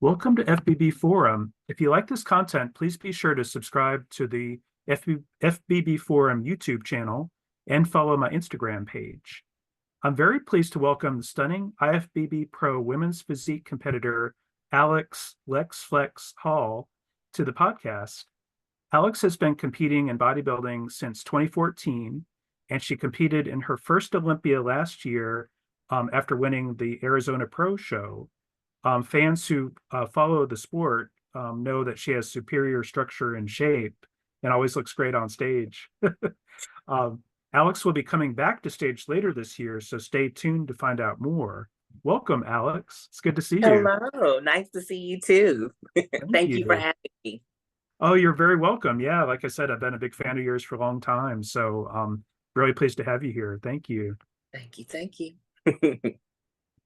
Welcome to FBB Forum. If you like this content, please be sure to subscribe to the FBB Forum YouTube channel and follow my Instagram page. I'm very pleased to welcome the stunning IFBB Pro women's physique competitor, Lex Flex Hall, to the podcast. Alex has been competing in bodybuilding since 2014, and she competed in her first Olympia last year after winning the Arizona Pro Show. Fans who follow the sport know that she has superior structure and shape and always looks great on stage. Alex will be coming back to stage later this year, so stay tuned to find out more. Welcome, Alex. It's good to see you. Hello, nice to see you too. Thank you for having me. Oh, you're very welcome. Yeah, like I said, I've been a big fan of yours for a long time, so really pleased to have you here. Thank you. Thank you.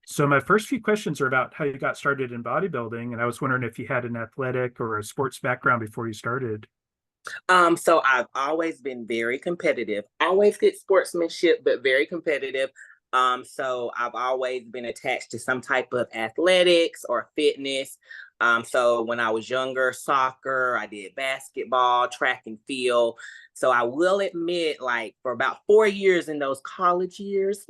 So my first few questions are about how you got started in bodybuilding, and I was wondering if you had an athletic or a sports background before you started. So I've always been very competitive, always good sportsmanship, but very competitive. So I've always been attached to some type of athletics or fitness. So when I was younger, soccer, I did basketball, track and field. So I will admit, like for about 4 years in those college years,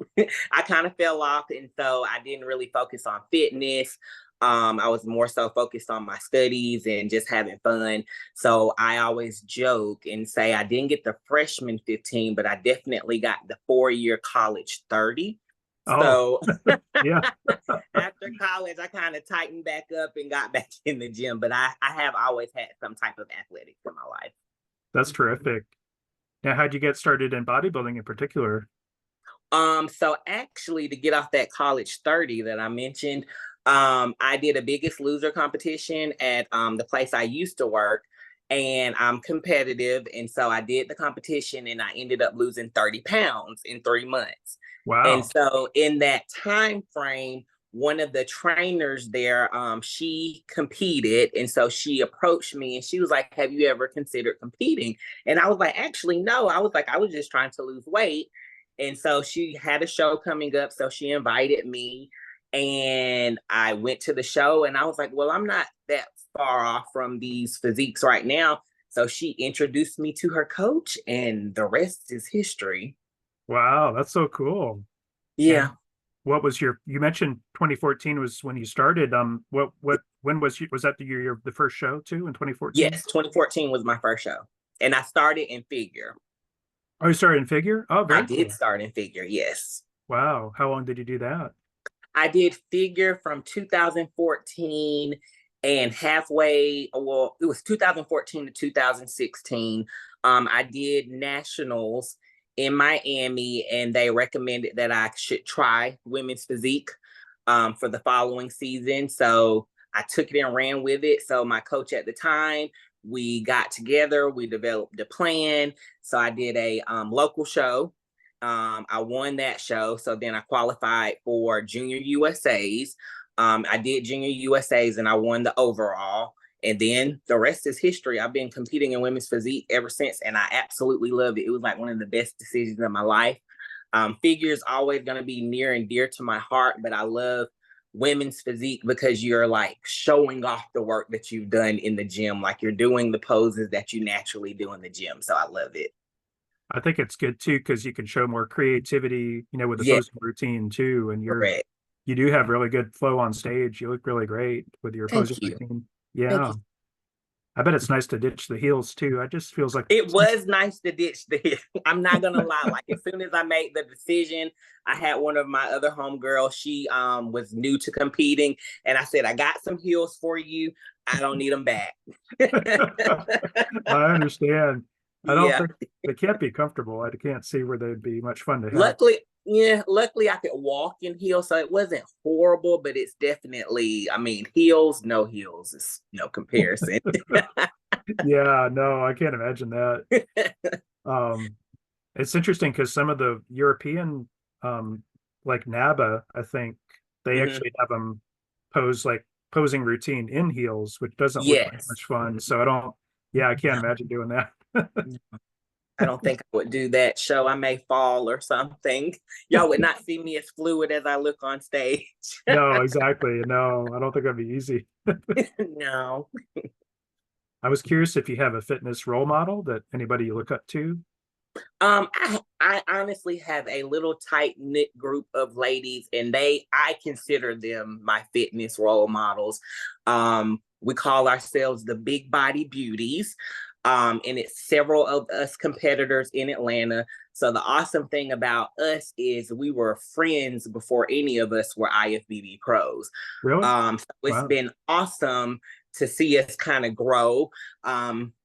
I kind of fell off. And so I didn't really focus on fitness. I was more so focused on my studies and just having fun. So I always joke and say I didn't get the freshman 15, but I definitely got the 4-year college 30. Oh, So yeah, after college, I kind of tightened back up and got back in the gym. But I have always had some type of athletics in my life. that's terrific. Now, how'd you get started in bodybuilding in particular? So actually to get off that college 30 that I mentioned, I did a Biggest Loser competition at the place I used to work, and I'm competitive. And so I did the competition and I ended up losing 30 pounds in 3 months. And Wow. so in that time frame, one of the trainers there, she competed. And so she approached me and she was like, have you ever considered competing? And I was like, actually, no. I was like, I was just trying to lose weight. And so she had a show coming up. So she invited me and I went to the show and I was like, well, I'm not that far off from these physiques right now. So she introduced me to her coach and the rest is history. Wow, that's so cool. And Yeah. what was you mentioned 2014 was when you started. When was that the first show too in 2014? Yes, 2014 was my first show. And I started in figure. Oh, you started in figure? Oh, I very did cool. start in figure, yes. Wow. How long did you do that? I did figure from 2014 and halfway, well, it was 2014 to 2016. I did nationals in Miami, and they recommended that I should try women's physique for the following season. So I took it and ran with it. So my coach at the time, we got together, we developed a plan. So I did a local show. I won that show. So then I qualified for Junior USA's. I did Junior USA's and I won the overall. And then the rest is history. I've been competing in women's physique ever since, and I absolutely love it. It was like one of the best decisions of my life. Figure is always going to be near and dear to my heart, but I love women's physique because you're like showing off the work that you've done in the gym. Like you're doing the poses that you naturally do in the gym. So I love it. I think it's good too because you can show more creativity, with the Yeah, posing routine too, and correct. you do have really good flow on stage. You look really great with your posing Thank you. routine. Thank Yeah. you. I bet it's nice to ditch the heels too. I just feels like It was nice to ditch the hit. I'm not gonna lie. Like as soon as I made the decision, I had one of my other homegirls. She was new to competing, and I said, "I got some heels for you. I don't need them back." I understand. I don't Yeah. think they can't be comfortable. I can't see where they'd be much fun to have. Luckily, yeah. Luckily, I could walk in heels, so it wasn't horrible. But it's definitely, I mean, heels, no heels is no comparison. Yeah, no, I can't imagine that. Um, it's interesting because some of the European, like NABA, I think they Hmm. actually have them posing routine in heels, which doesn't look like Yes. much fun. So I don't, yeah, I can't imagine doing that. I don't think I would do that show. I may fall or something. Y'all would not see me as fluid as I look on stage. No, exactly. No, I don't think that'd be easy. No. I was curious if you have a fitness role model that anybody you look up to. I honestly have a little tight knit group of ladies, and I consider them my fitness role models. We call ourselves the Big Body Beauties, and it's several of us competitors in Atlanta. So the awesome thing about us is we were friends before any of us were IFBB pros. Really? So it's Wow. been awesome to see us kind of grow.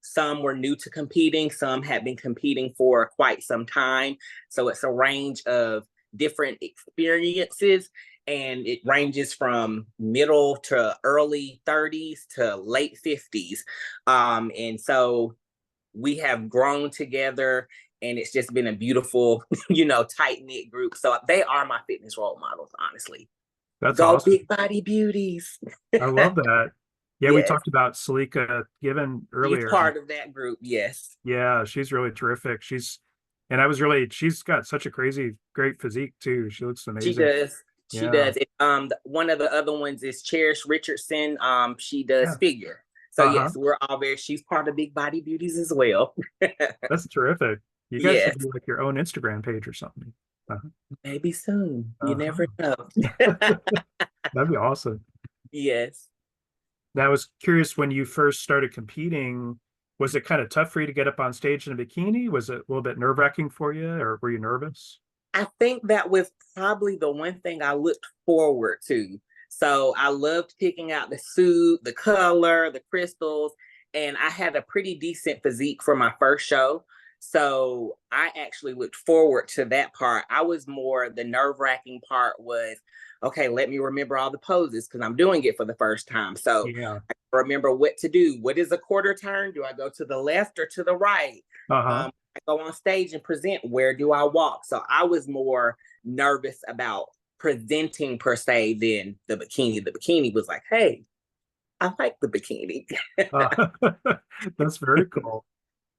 Some were new to competing, some had been competing for quite some time. So it's a range of different experiences, and it ranges from middle to early 30s to late 50s. And so we have grown together, and it's just been a beautiful, tight knit group. So they are my fitness role models, honestly. That's Go awesome. Big Body Beauties. I love that. Yeah, we Yes. talked about Salika Given She's earlier. part of that group. Yes. Yeah, she's really terrific. She's got such a great physique too. She looks She amazing. does. She Yeah. does. One of the other ones is Cherish Richardson. She does Yeah. figure. So Uh-huh. yes, we're all very. She's part of Big Body Beauties as well. That's terrific. You guys Yes, should do like your own Instagram page or something. Uh-huh. maybe soon. You never Uh-huh. know. That'd be awesome. Yes. Now, I was curious when you first started competing, was it kind of tough for you to get up on stage in a bikini? Was it a little bit nerve-wracking for you, or were you nervous? I think that was probably the one thing I looked forward to. So I loved picking out the suit, the color, the crystals, and I had a pretty decent physique for my first show. So I actually looked forward to that part. I was more, the nerve-wracking part was, okay, let me remember all the poses because I'm doing it for the first time. So Yeah. I remember what to do. What is a quarter turn? Do I go to the left or to the right? Uh-huh. I go on stage and present, where do I walk? So I was more nervous about presenting per se than the bikini. The bikini was like, hey, I like the bikini. Uh, that's very cool.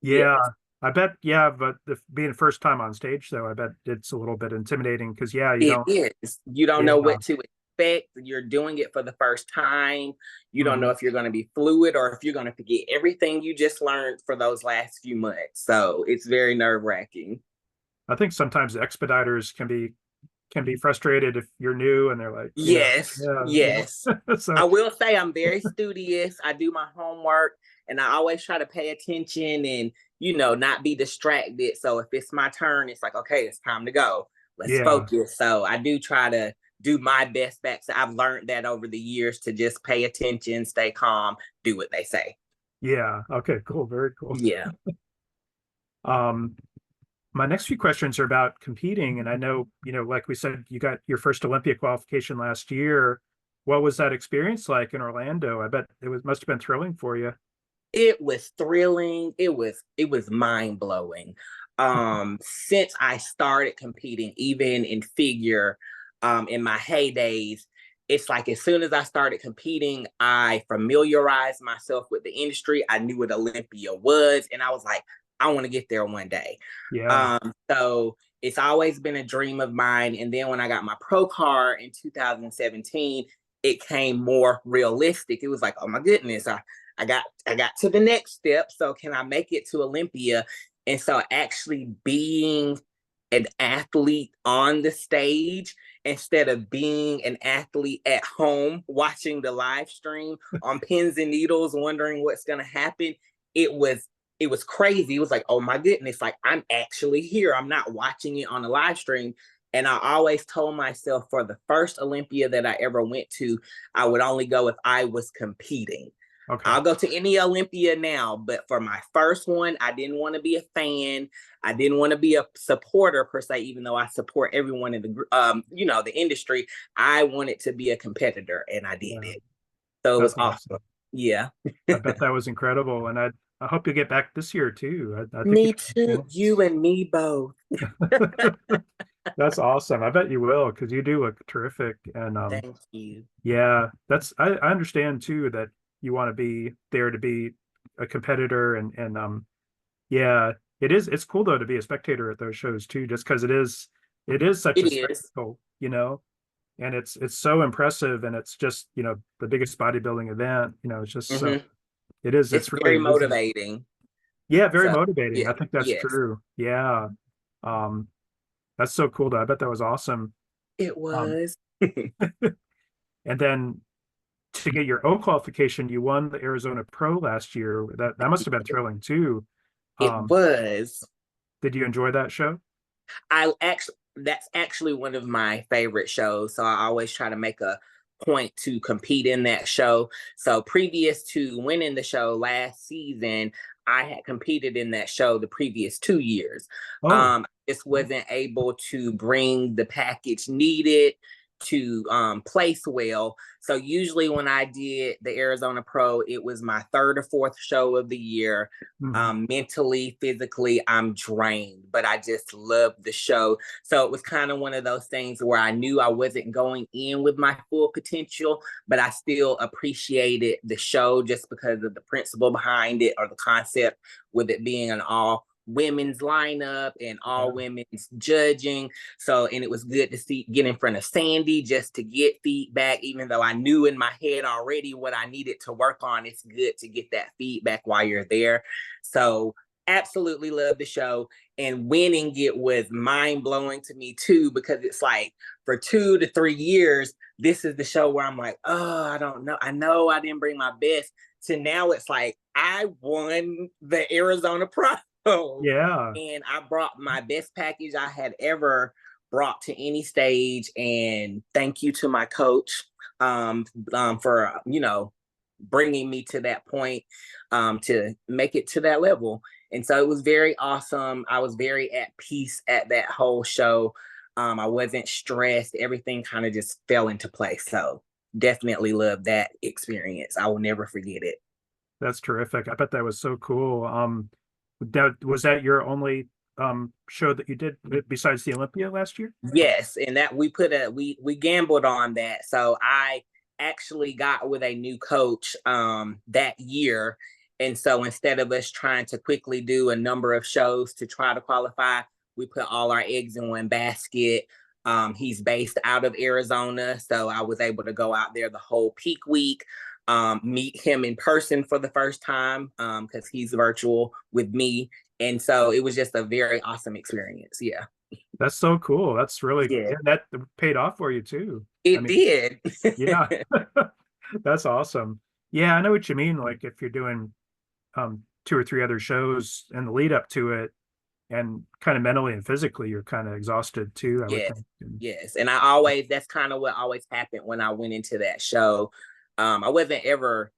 Yeah, Yes, I bet. Yeah, but being the first time on stage, though, I bet it's a little bit intimidating because, yeah, you it don't. is. You don't Yeah. know what to expect. You're doing it for the first time. You don't know Mhm. if you're going to be fluid or if you're going to forget everything you just learned for those last few months. So it's very nerve wracking. I think sometimes expediters can be frustrated if you're new and they're like, Yes, yeah. yes. So I will say I'm very studious. I do my homework, and I always try to pay attention and, not be distracted. So if it's my turn, it's like, okay, it's time to go. Let's yeah, focus. So I do try to do my best back. So I've learned that over the years to just pay attention, stay calm, do what they say. yeah. Okay, cool, very cool. Yeah. Um, my next few questions are about competing, and I know, like we said, you got your first Olympia qualification last year. What was that experience like in Orlando? I bet must have been thrilling for you. It was thrilling. It was mind blowing. Since I started competing, even in figure, in my heydays, it's like as soon as I started competing, I familiarized myself with the industry. I knew what Olympia was, and I was like, I want to get there one day. Yeah, So it's always been a dream of mine. And then when I got my pro card in 2017, it came more realistic. It was like, oh my goodness, I got to the next step. So can I make it to Olympia? And so actually being an athlete on the stage instead of being an athlete at home watching the live stream on pins and needles, wondering what's going to happen, it was it was crazy. It was like, oh my goodness, like I'm actually here. I'm not watching it on a live stream. And I always told myself for the first Olympia that I ever went to, I would only go if I was competing. okay. I'll go to any Olympia now, but for my first one, I didn't want to be a fan. I didn't want to be a supporter per se, even though I support everyone in the industry. I wanted to be a competitor, and I did Yeah, it. So it was that's awesome. awesome. Yeah. I bet that was incredible, and I hope you get back this year too. I think you Me have a too. You and me both. chance. That's awesome. I bet you will because you do look terrific. And Thank you. yeah, I understand too that you want to be there to be a competitor and yeah, It's cool though to be a spectator at those shows too, just because it is such It a is. spectacle, and it's so impressive, and it's just, the biggest bodybuilding event, it's just so Hmm. It's it's really very amazing. motivating. Yeah, very So motivating. I yeah, think that's yes, true. Yeah. Um, that's so cool though. I bet that was awesome. it Um, was. and then to get your O qualification, you won the Arizona Pro last year. That must have been thrilling too. It Um, was. did you enjoy that show? That's actually one of my favorite shows. So I always try to make a point to compete in that show. So previous to winning the show last season, I had competed in that show the previous 2 years. Oh, Just wasn't able to bring the package needed to place well. So usually when I did the Arizona Pro, it was my third or fourth show of the year. mhm. Mentally, physically, I'm drained, but I just loved the show. So it was kind of one of those things where I knew I wasn't going in with my full potential, but I still appreciated the show just because of the principle behind it or the concept with it being an all women's lineup and all Yeah. women's judging. So, and it was good to get in front of Sandy just to get feedback, even though I knew in my head already what I needed to work on. It's good to get that feedback while you're there. So, absolutely love the show. And winning it was mind blowing to me too, because it's like for 2 to 3 years, this is the show where I'm like, oh, I don't know. I know I didn't bring my best. To now it's like I won the Arizona Pro. Yeah. And I brought my best package I had ever brought to any stage. And thank you to my coach for, bringing me to that point to make it to that level. And so it was very awesome. I was very at peace at that whole show. I wasn't stressed. Everything kind of just fell into place. So definitely love that experience. I will never forget it. That's terrific. I bet that was so cool. Was that your only show that you did besides the Olympia last year? Yes, and that we gambled on that. So I actually got with a new coach that year. And so instead of us trying to quickly do a number of shows to try to qualify, we put all our eggs in one basket. He's based out of Arizona, so I was able to go out there the whole peak week, meet him in person for the first time because he's virtual with me. And so it was just a very awesome experience. Yeah. That's so cool. That's really, Yeah, yeah, that paid off for you too. I it mean, did. yeah, that's awesome. Yeah, I know what you mean. Like if you're doing two or three other shows and the lead up to it, and kind of mentally and physically, you're kind of exhausted too, I would Yes, think. yes. And that's kind of what always happened when I went into that show. I wasn't ever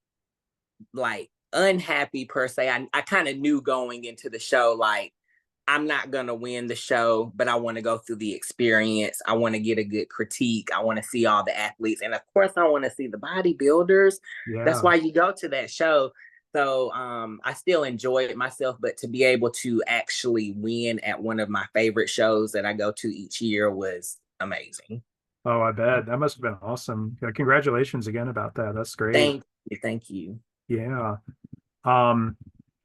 like unhappy per se. I kind of knew going into the show, like, I'm not going to win the show, but I want to go through the experience. I want to get a good critique. I want to see all the athletes. And of course, I want to see the bodybuilders. That's Yeah. why you go to that show. So I still enjoy it myself, but to be able to actually win at one of my favorite shows that I go to each year was amazing. Oh, I bet that must have been awesome. Yeah, congratulations again about that. That's great. Thank you. Thank you. Yeah. Um,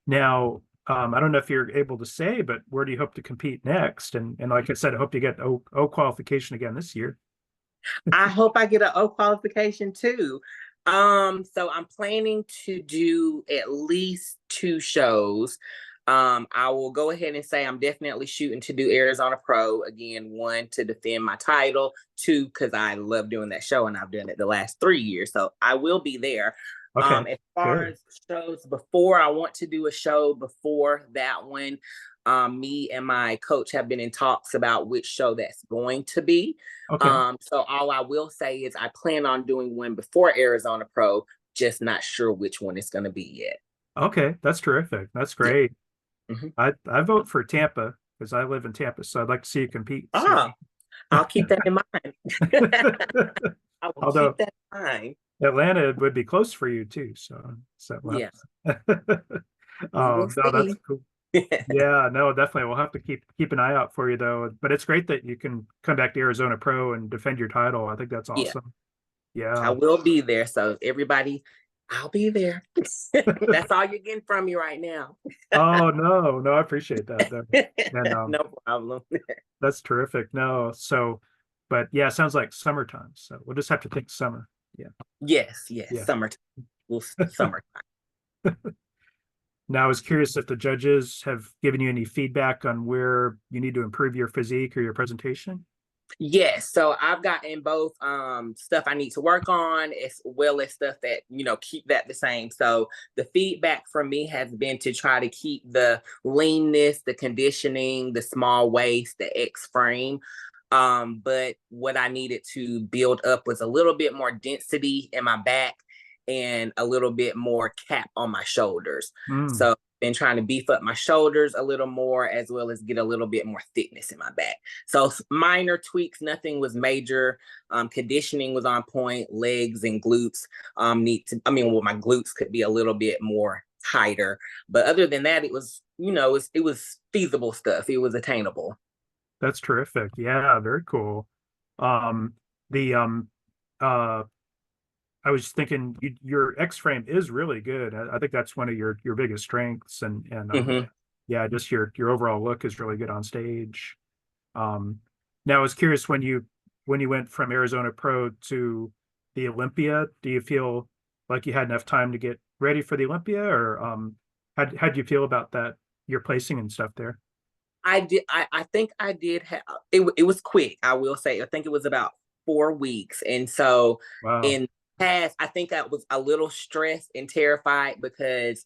now, I don't know if you're able to say, but where do you hope to compete next? And like I said, I hope you get O qualification again this year. I hope I get an O qualification too. So I'm planning to do at least 2 shows. I will go ahead and say I'm definitely shooting to do Arizona Pro again. 1, to defend my title. 2, because I love doing that show and I've done it the last 3 years. So I will be there. Okay, As far good. as shows before, I want to do a show before that one. Me and my coach have been in talks about which show that's going to be. Okay. So all I will say is I plan on doing one before Arizona Pro, just not sure which one it's going to be yet. Okay, that's terrific. That's Yeah. great. Mhm. I vote for Tampa because I live in Tampa, so I'd like to see you compete. So. Ah, I'll keep that in mind. I will keep Although that in mind. Atlanta would be close for you too, so we'll Yeah, have to. we will No, that's see. cool. Yeah, no, definitely. We'll have to keep an eye out for you though. But it's great that you can come back to Arizona Pro and defend your title. I think that's Yeah, awesome. I Yeah. will be there. So everybody, I'll be there. That's all you're getting from me right now. Oh no, no, I appreciate that though. And No problem. that's terrific. No, so but yeah, it sounds like summertime. So we'll just have to think summer. Yeah. Yes, yes, Yeah. summertime. Summer. Now I was curious if the judges have given you any feedback on where you need to improve your physique or your presentation. Yes, so I've gotten both stuff I need to work on as well as stuff that, keep that the same. So the feedback from me has been to try to keep the leanness, the conditioning, the small waist, the X frame. But what I needed to build up was a little bit more density in my back and a little bit more cap on my shoulders. Mm, So been trying to beef up my shoulders a little more as well as get a little bit more thickness in my back. So minor tweaks, nothing was major. Conditioning was on point. Legs and glutes well, my glutes could be a little bit more tighter, but other than that, it was, it was feasible stuff. It was attainable. that's terrific. Yeah, very cool. Um, the uh I was thinking your X frame is really good. I think that's one of your biggest strengths, and Hmm. yeah, just your overall look is really good on stage. Um, Now I was curious when you went from Arizona Pro to the Olympia, do you feel like you had enough time to get ready for the Olympia, or how'd you feel about that, your placing and stuff there? I did. I think I did have it. It was quick. I will say. I think it was about 4 weeks, and so Wow. in past, I think I was a little stressed and terrified because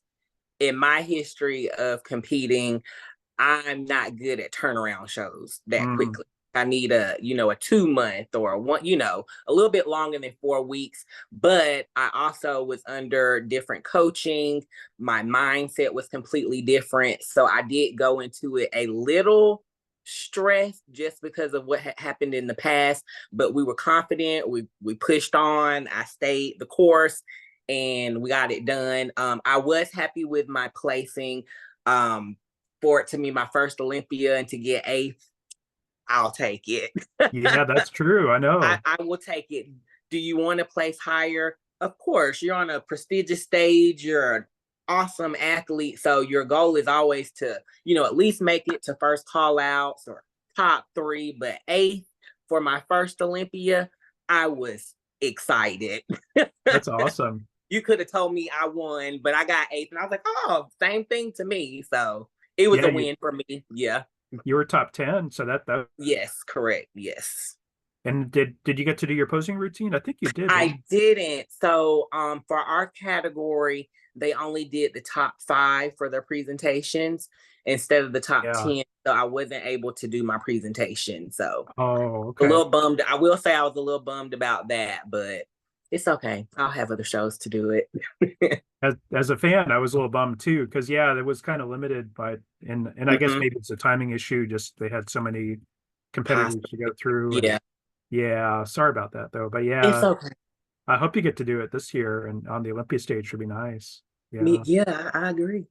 in my history of competing, I'm not good at turnaround shows that Mm, quickly. I need a 2 month or one, a little bit longer than 4 weeks. But I also was under different coaching. My mindset was completely different. So I did go into it a little stressed just because of what had happened in the past. But we were confident. We pushed on. I stayed the course and we got it done. I was happy with my placing. For it to be my first Olympia and to get eighth, I'll take it. yeah, that's true. I I, know. I will take it. Do you want to place higher? Of course, you're on a prestigious stage. You're an awesome athlete. So your goal is always to, at least make it to first call outs or top three. But eighth for my first Olympia, I was excited. That's awesome. You could have told me I won, but I got eighth. And I was like, oh, same thing to me. So it was Yeah, a win for me. Yeah. you were top 10, so that Yes, correct. Yes. and did you get to do your posing routine? I think you did, didn't I didn't. So for our category, they only did the top five for their presentations instead of the you? top Yeah. 10. So I wasn't able to do my presentation. So Oh, a okay. little bummed. I will say I was a little bummed about that, but it's okay. I'll have other shows to do it. As a fan, I was a little bummed too, because yeah, it was kind of limited by and I guess Hmm. maybe it's a timing issue, just they had so many competitors to Possibly. go through, and Yeah. yeah, sorry about that though. But It's yeah, okay. I hope you get to do it this year and on the Olympia stage should be nice. Yeah. Yeah, I agree.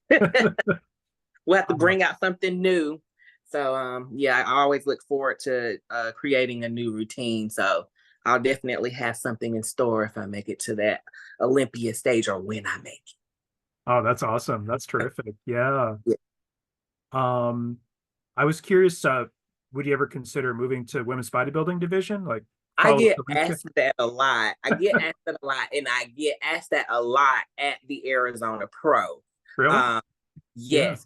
We'll have to Um, bring out something new. So yeah, I always look forward to creating a new routine. So I'll definitely have something in store if I make it to that Olympia stage or when I make oh, that's awesome. That's terrific. Yeah. it. Um, I was curious, would you ever consider moving to women's bodybuilding division? Like I follow get Salika? asked that a lot. I get asked that a lot, and I get asked that a lot at the Arizona Pro. Really? Um, Yeah. yes,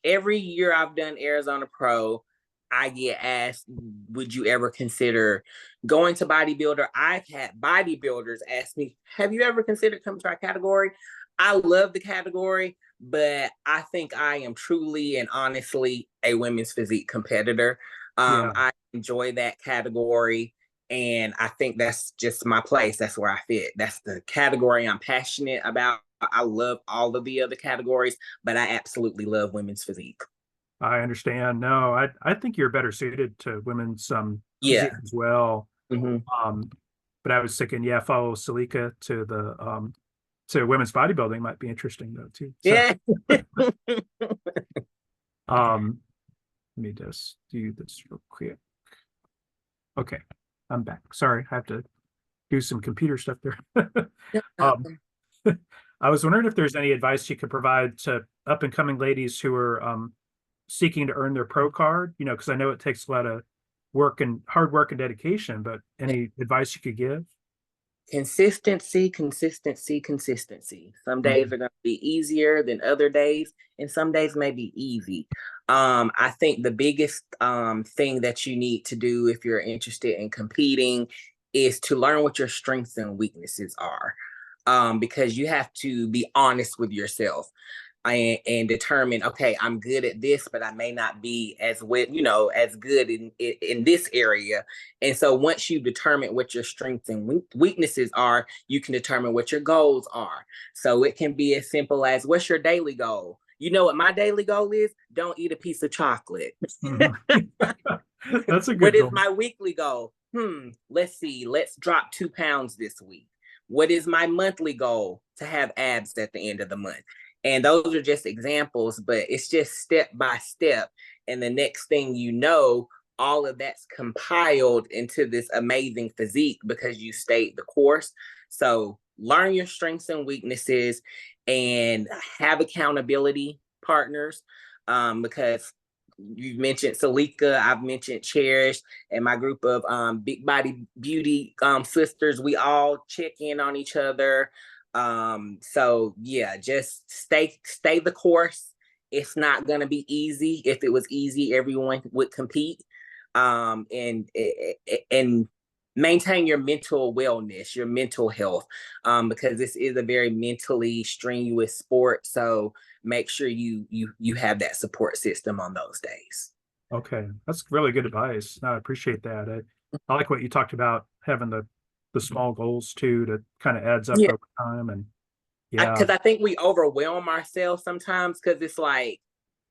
every year I've done Arizona Pro, I get asked, "Would you ever consider going to bodybuilder?" I've had bodybuilders ask me, "Have you ever considered coming to our category?" I love the category, but I think I am truly and honestly a women's physique competitor. Yeah. I enjoy that category. And I think that's just my place. That's where I fit. That's the category I'm passionate about. I love all of the other categories, but I absolutely love women's physique. I understand. No, I think you're better suited to women's physique Yeah. as well. Hmm. Um, but I was thinking, yeah, follow Salika to women's bodybuilding might be interesting though too. So Yeah. um, let me just do this real quick. Okay, I'm back. Sorry, I have to do some computer stuff there. No Um, problem. I was wondering if there's any advice you could provide to up and coming ladies who are seeking to earn their pro card, you know, because I know it takes a lot of work and hard work and dedication, but any advice you could give? Consistency, consistency, consistency. Some days Mhm. are going to be easier than other days, and some days may be easy. I think the biggest thing that you need to do if you're interested in competing is to learn what your strengths and weaknesses are. Because you have to be honest with yourself and determine, okay, I'm good at this, but I may not be as well, as good in this area. And so once you determine what your strengths and weaknesses are, you can determine what your goals are. So it can be as simple as, what's your daily goal? You know what my daily goal is? Don't eat a piece of chocolate. Mhm. That's a What good is goal. my weekly goal? Let's see. Let's drop 2 pounds this week. What is my monthly goal? To have abs at the end of the month. And those are just examples, but it's just step by step. And the next thing you know, all of that's compiled into this amazing physique because you stayed the course. So learn your strengths and weaknesses and have accountability partners, because you mentioned Salika, I've mentioned Cherish, and my group of big body beauty sisters. We all check in on each other. So yeah, just stay the course. It's not gonna be easy. If it was easy, everyone would compete. And maintain your mental wellness, your mental health, because this is a very mentally strenuous sport. So make sure you have that support system on those days. Okay, that's really good advice. No, I appreciate that. I like what you talked about having the small goals too, that kind of adds up Yeah, over time. And yeah, because I think we overwhelm ourselves sometimes because it's like,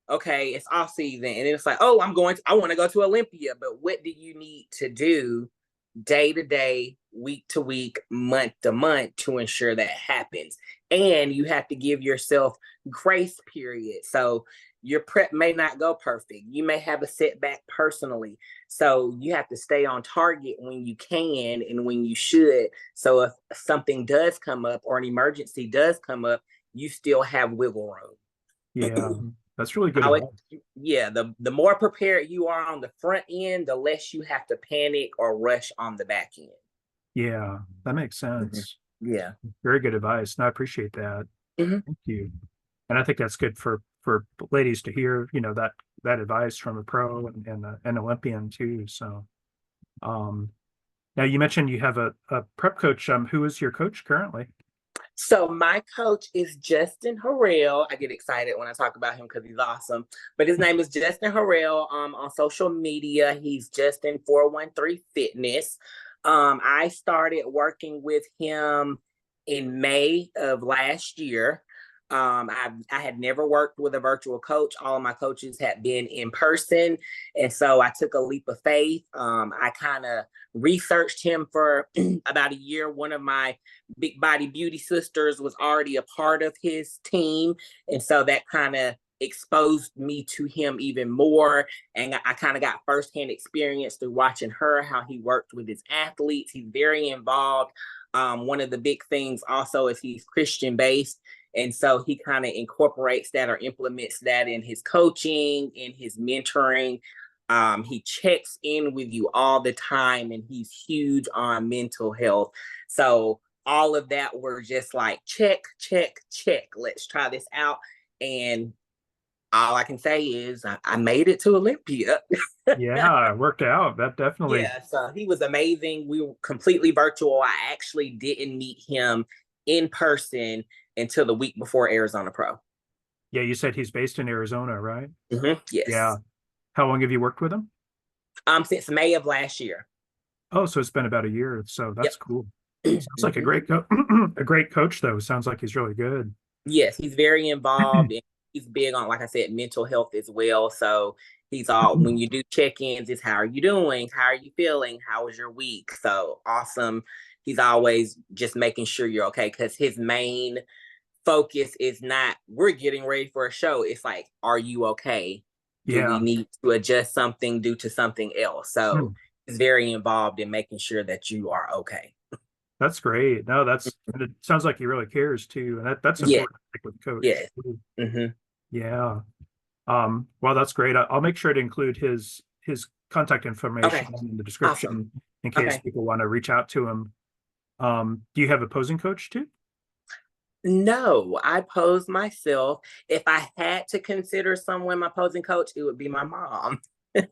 okay, it's off season, and then it's like, oh, I want to go to Olympia, but what do you need to do day to day, week to week, month to month to ensure that happens? And you have to give yourself grace period. So your prep may not go perfect. You may have a setback personally. So you have to stay on target when you can and when you should. So if something does come up or an emergency does come up, you still have wiggle yeah, room. that's really good I would, advice. yeah, the more prepared you are on the front end, the less you have to panic or rush on the back end. Yeah, that makes Mhm. sense. Yeah. Very good advice. And I appreciate that. Mhm. Thank you. And I think that's good for ladies to hear, you know, that advice from a pro and an Olympian too. So now you mentioned you have a prep coach. Who is your coach currently? So my coach is Justin Harrell. I get excited when I talk about him because he's awesome. But his name is Justin Harrell. On social media, he's Justin413 Fitness. I started working with him in May of last year. I had never worked with a virtual coach. All of my coaches had been in person, and so I took a leap of faith. I kind of researched him for about a year. One of my big body beauty sisters was already a part of his team, and so that kind of exposed me to him even more. And I kind of got firsthand experience through watching her, how he worked with his athletes. He's very involved. One of the big things also is he's Christian based, and so he kind of incorporates that or implements that in his coaching, in his mentoring. He checks in with you all the time, and he's huge on mental health. So all of that were just like, check, check, check. Let's try this out. And all I can say is I made it to Olympia. Yeah, it worked out. That definitely. Yeah, so he was amazing. We were completely virtual. I actually didn't meet him in person until the week before Arizona Pro. Yeah, you said he's based in Arizona, right? Yeah. Yes. How long have you worked with him? Since May of last year. Oh, so it's been about a year. So Yep. that's cool. Sounds like a Mhm. great a great coach though. Sounds like he's really good. Yes, he's very involved, and he's big on, like I said, mental health as well. So he's all, when you do check-ins, it's how are you doing? How are you feeling? How was your week? So awesome. He's always just making sure you're okay, because his main focus is not, we're getting ready for a show. It's like, are you okay? Do we Yeah. need to adjust something due to something else? So Hmm. he's very involved in making sure that you are okay. That's great. No, and it sounds like he really cares too. And that's Yeah, important to stick with coach. yeah. Hmm. Yeah. Well, that's great. I'll make sure to include his contact information Okay, in the awesome. description in case Okay. people want to reach out to him. Do you have a posing coach too? No, I pose myself. If I had to consider someone my posing coach, it would be my mom.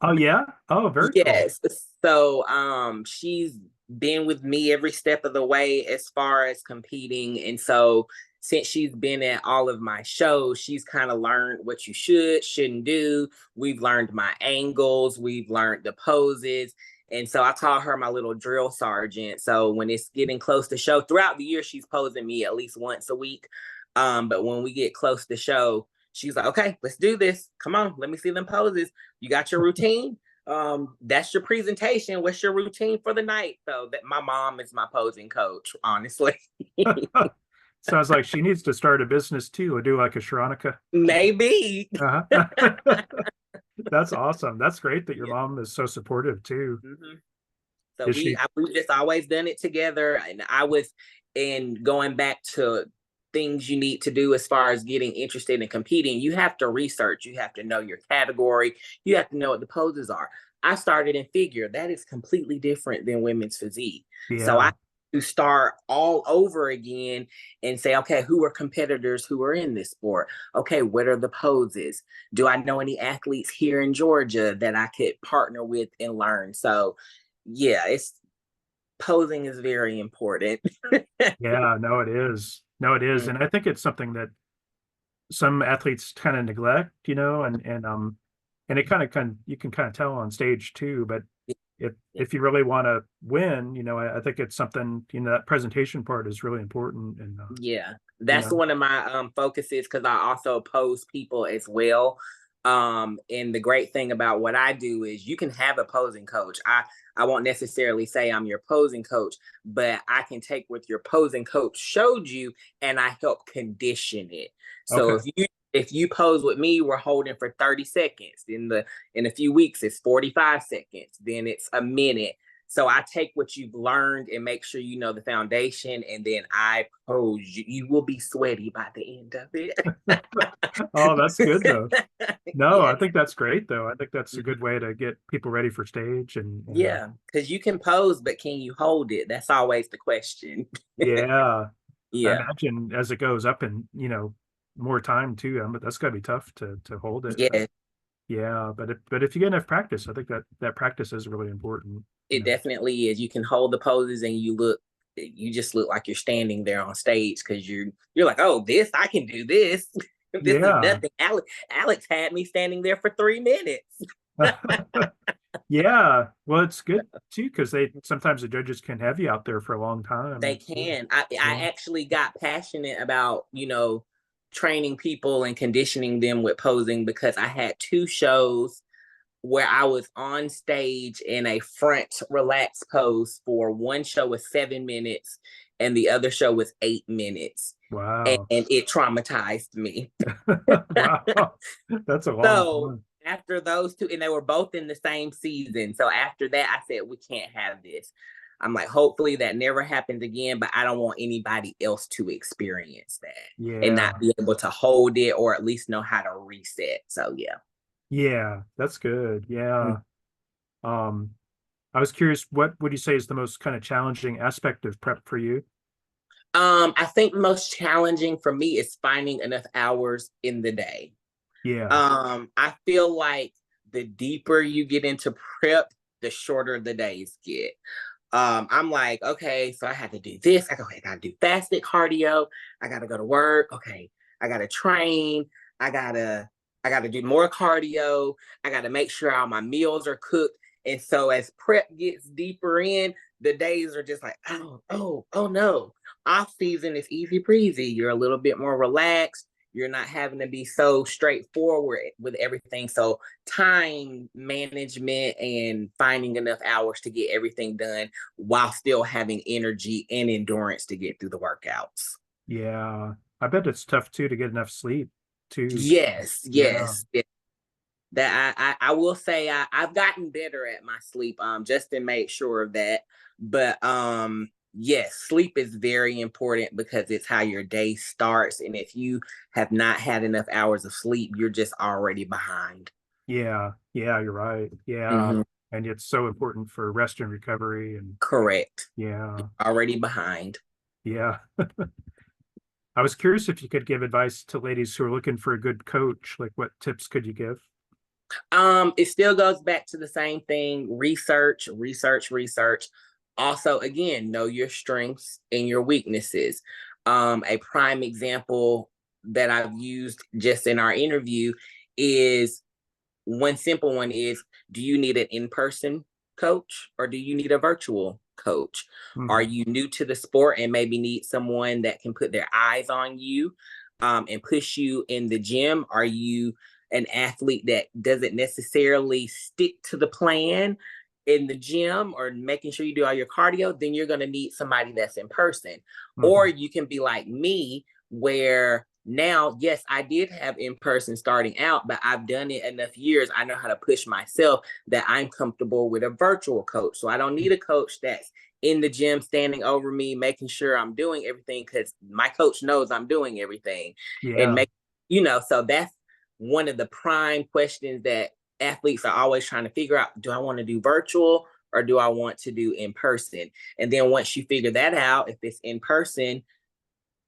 Oh yeah. Oh, very cool. Yes. So she's been with me every step of the way as far as competing. And so since she's been at all of my shows, she's kind of learned what you shouldn't do. We've learned my angles, we've learned the poses. And so I call her my little drill sergeant. So when it's getting close to show, throughout the year, she's posing me at least once a week. But when we get close to show, she's like, okay, let's do this. Come on, let me see them poses. You got your routine? That's your presentation. What's your routine for the night? So that my mom is my posing coach, honestly. Sounds like she needs to start a business too, or do like a Sharonica. Maybe. Uh-huh. That's awesome. That's great that your Yeah. mom is so supportive too. Hmm. So Is she? we've just always done it together. And I was in going back to things you need to do as far as getting interested in competing. You have to research. You have to know your category. You have to know what the poses are. I started in figure. That is completely different than women's physique. So I Yeah. to start all over again and say, okay, who are competitors who are in this sport? Okay, what are the poses? Do I know any athletes here in Georgia that I could partner with and learn? So yeah, it's posing is very important. Yeah. No, it is. No, it is. Mm, And I think it's something that some athletes kind of neglect, and it kind of you can kind of tell on stage too. But yeah, if you really want to win, I think it's something, that presentation part is really important. And yeah. you That's know, one of my focuses because I also pose people as well. And the great thing about what I do is you can have a posing coach. I won't necessarily say I'm your posing coach, but I can take what your posing coach showed you and I help condition it. So okay. if you pose with me, we're holding for 30 seconds. In a few weeks, it's 45 seconds. Then it's a minute. So I take what you've learned and make sure you know the foundation, and then I pose you. You will be sweaty by the end of Oh, that's good though. it. No, I Yes. think that's great though. I think that's a good way to get people ready for stage and Yeah, because you can pose, but can you hold it? That's always the question. yeah, I Yeah. imagine as it goes up and more time too, but that's gotta be tough to hold it. But Yeah, yeah, but if you get enough practice, I think that practice is really important. it definitely is. You can hold the poses and you just look like you're standing there on stage because you're like, oh, this, I can do this. This is Yeah. nothing. Alex had me standing there for 3 minutes. Yeah. Well, it's good too because they sometimes the judges can have you out there for a long They time. can. Yeah. I actually got passionate about, training people and conditioning them with posing because I had two shows where I was on stage in a front relaxed pose for one show was 7 minutes and the other show was 8 minutes. And Wow. it traumatized me. Wow. That's a long So time. after those two, and they were both in the same season. So after that, I said, we can't have this. I'm like, hopefully that never happens again, but I don't want anybody else to experience that and Yeah. not be able to hold it or at least know how to reset. So yeah. Yeah. That's good. Mm. Yeah. Um, I was curious, what would you say is the most kind of challenging aspect of prep for you? I think most challenging for me is finding enough hours in the day. Yeah. I feel like the deeper you get into prep, the shorter the days get. I'm like, okay, so I had to do this. I gotta do fasted cardio. I gotta go to work. Okay, I gotta train. I gotta, I gotta do more cardio. I gotta make sure all my meals are cooked. And so as prep gets deeper in, the days are just like, oh no. Off season is easy breezy. You're a little bit more relaxed. You're not having to be so straightforward with everything. So time management and finding enough hours to get everything done while still having energy and endurance to get through the workouts. Yeah. I bet it's tough too to get enough sleep too. Yes, Yeah. yes. That I will say I've gotten better at my sleep, just to make sure of that. But Yes, sleep is very important because it's how your day starts. And if you have not had enough hours of sleep, you're just already behind. Yeah, yeah, you're right. Yeah. Hmm. And it's so important for rest and recovery. And Correct. yeah, Already behind. yeah. I was curious if you could give advice to ladies who are looking for a good coach. Like, what tips could you give? It still goes back to the same thing: research, research, research. Also, again, know your strengths and your weaknesses. A prime example that I've used just in our interview is one simple one is, do you need an in-person coach or do you need a virtual coach? Are Mhm. you new to the sport and maybe need someone that can put their eyes on you and push you in the gym? Are you an athlete that doesn't necessarily stick to the plan in the gym or making sure you do all your cardio? Then you're going to need somebody that's in person. Or Mhm. you can be like me, where now, yes, I did have in person starting out, but I've done it enough years. I know how to push myself that I'm comfortable with a virtual coach. So I don't need a coach that's in the gym standing over me, making sure I'm doing everything, because my coach knows I'm doing everything. And Yeah, make, so that's one of the prime questions that athletes are always trying to figure out: do I want to do virtual or do I want to do in person? And then once you figure that out, if it's in person,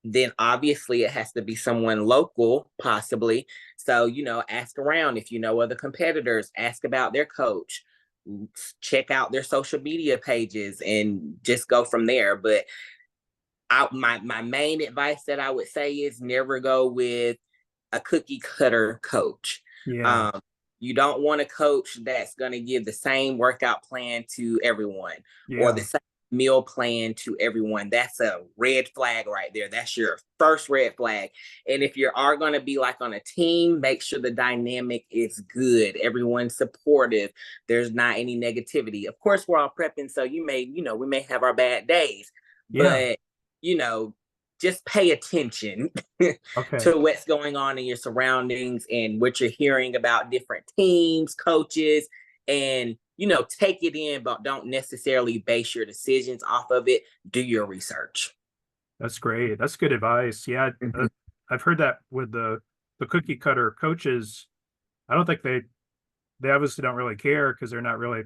then obviously it has to be someone local, possibly. So, ask around. If you know other competitors, ask about their coach, check out their social media pages, and just go from there. But my main advice that I would say is never go with a cookie cutter coach. yeah, Um, you don't want a coach that's going to give the same workout plan to everyone or the yeah, same meal plan to everyone. That's a red flag right there. That's your first red flag. And if you are going to be like on a team, make sure the dynamic is good. Everyone's supportive. There's not any negativity. Of course, we're all prepping, so we may have our bad days, yeah. but you know, just pay attention Okay. to what's going on in your surroundings and what you're hearing about different teams, coaches, and take it in, but don't necessarily base your decisions off of it. Do your research. That's great. That's good advice. Yeah, Mhm. I've heard that with the cookie cutter coaches. I don't think they obviously don't really care because they're not really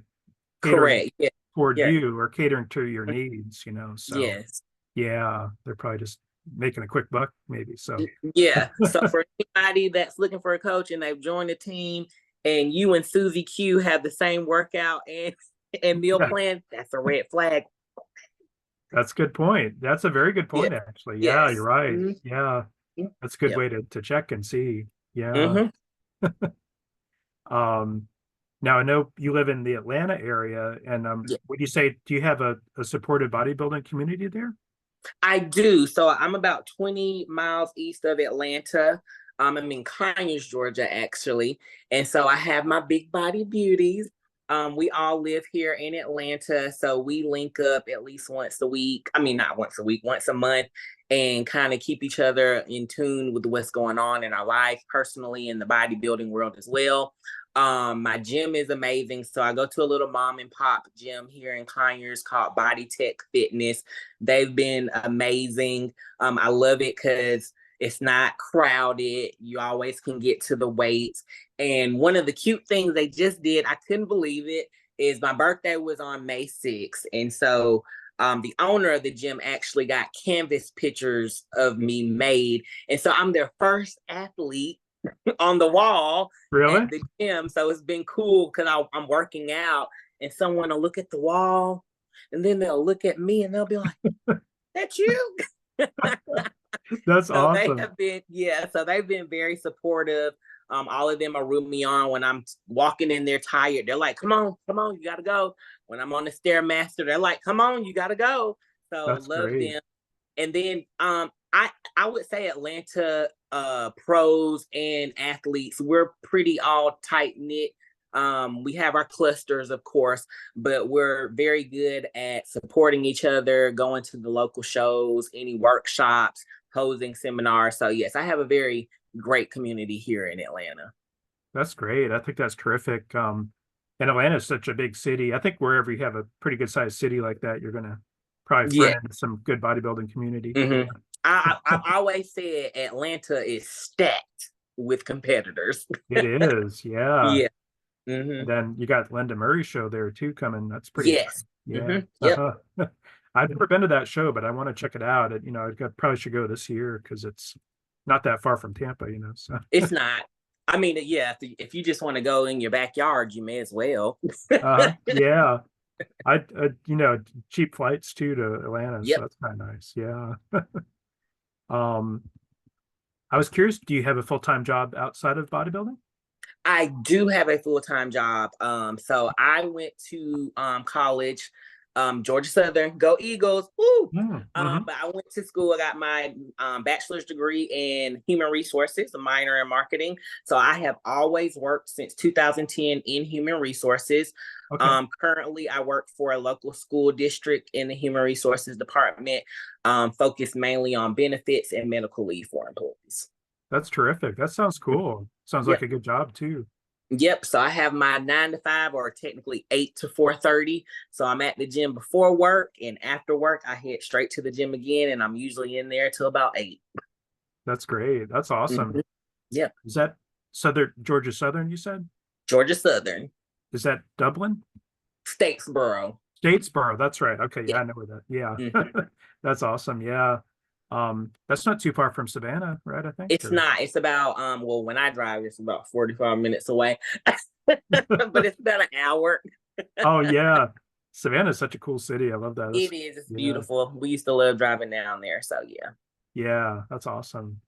catering Correct. Yeah. toward Yeah. you or catering to your needs, So Yes. yeah, they're probably just making a quick buck, maybe. So Yeah. So for anybody that's looking for a coach and they've joined the team, and you and Susie Q have the same workout and meal yeah, plan, that's a red flag. that's a good point. That's a very good Yes. point, actually. Yeah, you're Yes. right. Mhm. Yeah, that's a good Yep. way to check and see. Yeah. Hmm. Um, Now I know you live in the Atlanta area, and would you say do you have a supportive bodybuilding community there? I do. So I'm about 20 miles east of Atlanta. I'm in Conyers, Georgia, actually. And so I have my big body beauties. We all live here in Atlanta. So we link up at least once a week. I mean, not once a week, once a month, and kind of keep each other in tune with what's going on in our life, personally, in the bodybuilding world as well. My gym is amazing. So I go to a little mom and pop gym here in Conyers called Body Tech Fitness. They've been amazing. I love it because it's not crowded. You always can get to the weights. And one of the cute things they just did, I couldn't believe it, is my birthday was on May 6th. And so the owner of the gym actually got canvas pictures of me made. And so I'm their first athlete on the wall at Really? the gym. So it's been cool because I'm working out and someone will look at the wall and then they'll look at me and they'll be like, "That's you." That's So they awesome. have been, yeah, so they've been very supportive. All of them are rooting me on when I'm walking in there tired. They're like, come on, you gotta go. When I'm on the Stairmaster, they're like, come on, you gotta go. So That's love great. them. And then I would say Atlanta pros and athletes, we're pretty all tight knit. We have our clusters, of course, but we're very good at supporting each other, going to the local shows, any workshops, hosting seminars. So yes, I have a very great community here in Atlanta. That's great. I think that's terrific. And Atlanta is such a big city. I think wherever you have a pretty good sized city like that, you're gonna probably Yeah. friend into some good bodybuilding community. I always said Atlanta is stacked with competitors. It is, yeah. Yeah. And then you got Linda Murray's show there too coming. That's pretty exciting. Yes. Yeah. Yep. I've never been to that show, but I want to check it out. I probably should go this year because it's not that far from Tampa, so. It's not. I mean, yeah, if you just want to go in your backyard, you may as well. Yeah. Cheap flights too to Atlanta, so Yep. that's kind of nice. Yeah. Um, I was curious, do you have a full-time job outside of bodybuilding? I do have a full-time job. So I went to college, Georgia Southern, go Eagles. Woo! Mm-hmm. But I went to school. I got my bachelor's degree in human resources, a minor in marketing. So I have always worked since 2010 in human resources. Okay. Currently, I work for a local school district in the human resources department, focused mainly on benefits and medical leave for employees. That's terrific. That sounds cool. Sounds like Yep. a good job too. Yep. So I have my 9 to 5, or technically 8 to 4:30. So I'm at the gym before work, and after work, I head straight to the gym again, and I'm usually in there till about 8. That's great. That's awesome. Yep. Is that Georgia Southern, you said? Georgia Southern, Is that Dublin? Statesboro. Statesboro. That's right. Okay. Yeah, Yeah. I know where that. Yeah. Mhm. That's awesome. Yeah. That's not too far from Savannah, right? I think. It's not. It's about well, when I drive, it's about 45 minutes away, but it's about an hour. Oh yeah. Savannah is such a cool city. I love that. It is. It's Yeah. beautiful. We used to love driving down there. So yeah. Yeah, that's awesome.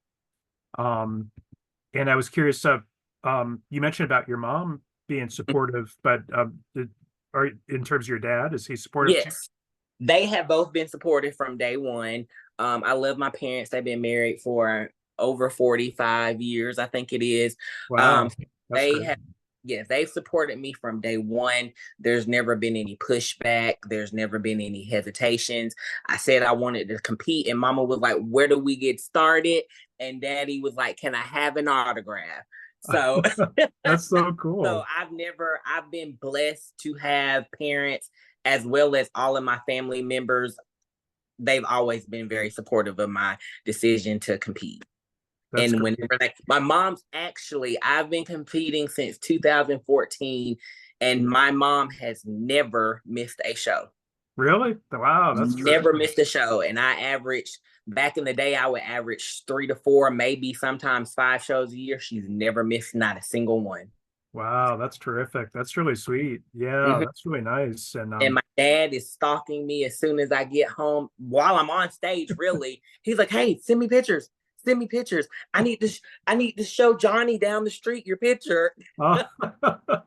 Um, and I was curious, you mentioned about your mom being supportive, but or in terms of your dad, is he supportive too? Yes. They have both been supportive from day one. I love my parents. They've been married for over 45 years, I think it is. Wow, that's They great. have, yes, they've supported me from day one. There's never been any pushback. There's never been any hesitations. I said I wanted to compete, and mama was like, "Where do we get started?" And daddy was like, "Can I have an autograph?" So, That's so so cool. I've been blessed to have parents as well as all of my family members. They've always been very supportive of my decision to compete. That's And great. whenever my mom's actually, I've been competing since 2014, and my mom has never missed a show. Really? Wow, that's Never terrific. missed a show. And I averaged, back in the day, I would average 3 to 4, maybe sometimes 5 shows a year. She's never missed not a single one. Wow, that's terrific. That's really sweet. Yeah, Mhm. that's really nice. And And my dad is stalking me as soon as I get home while I'm on stage. Really, he's like, "Hey, send me pictures. Send me pictures. I need to show Johnny down the street your picture." oh,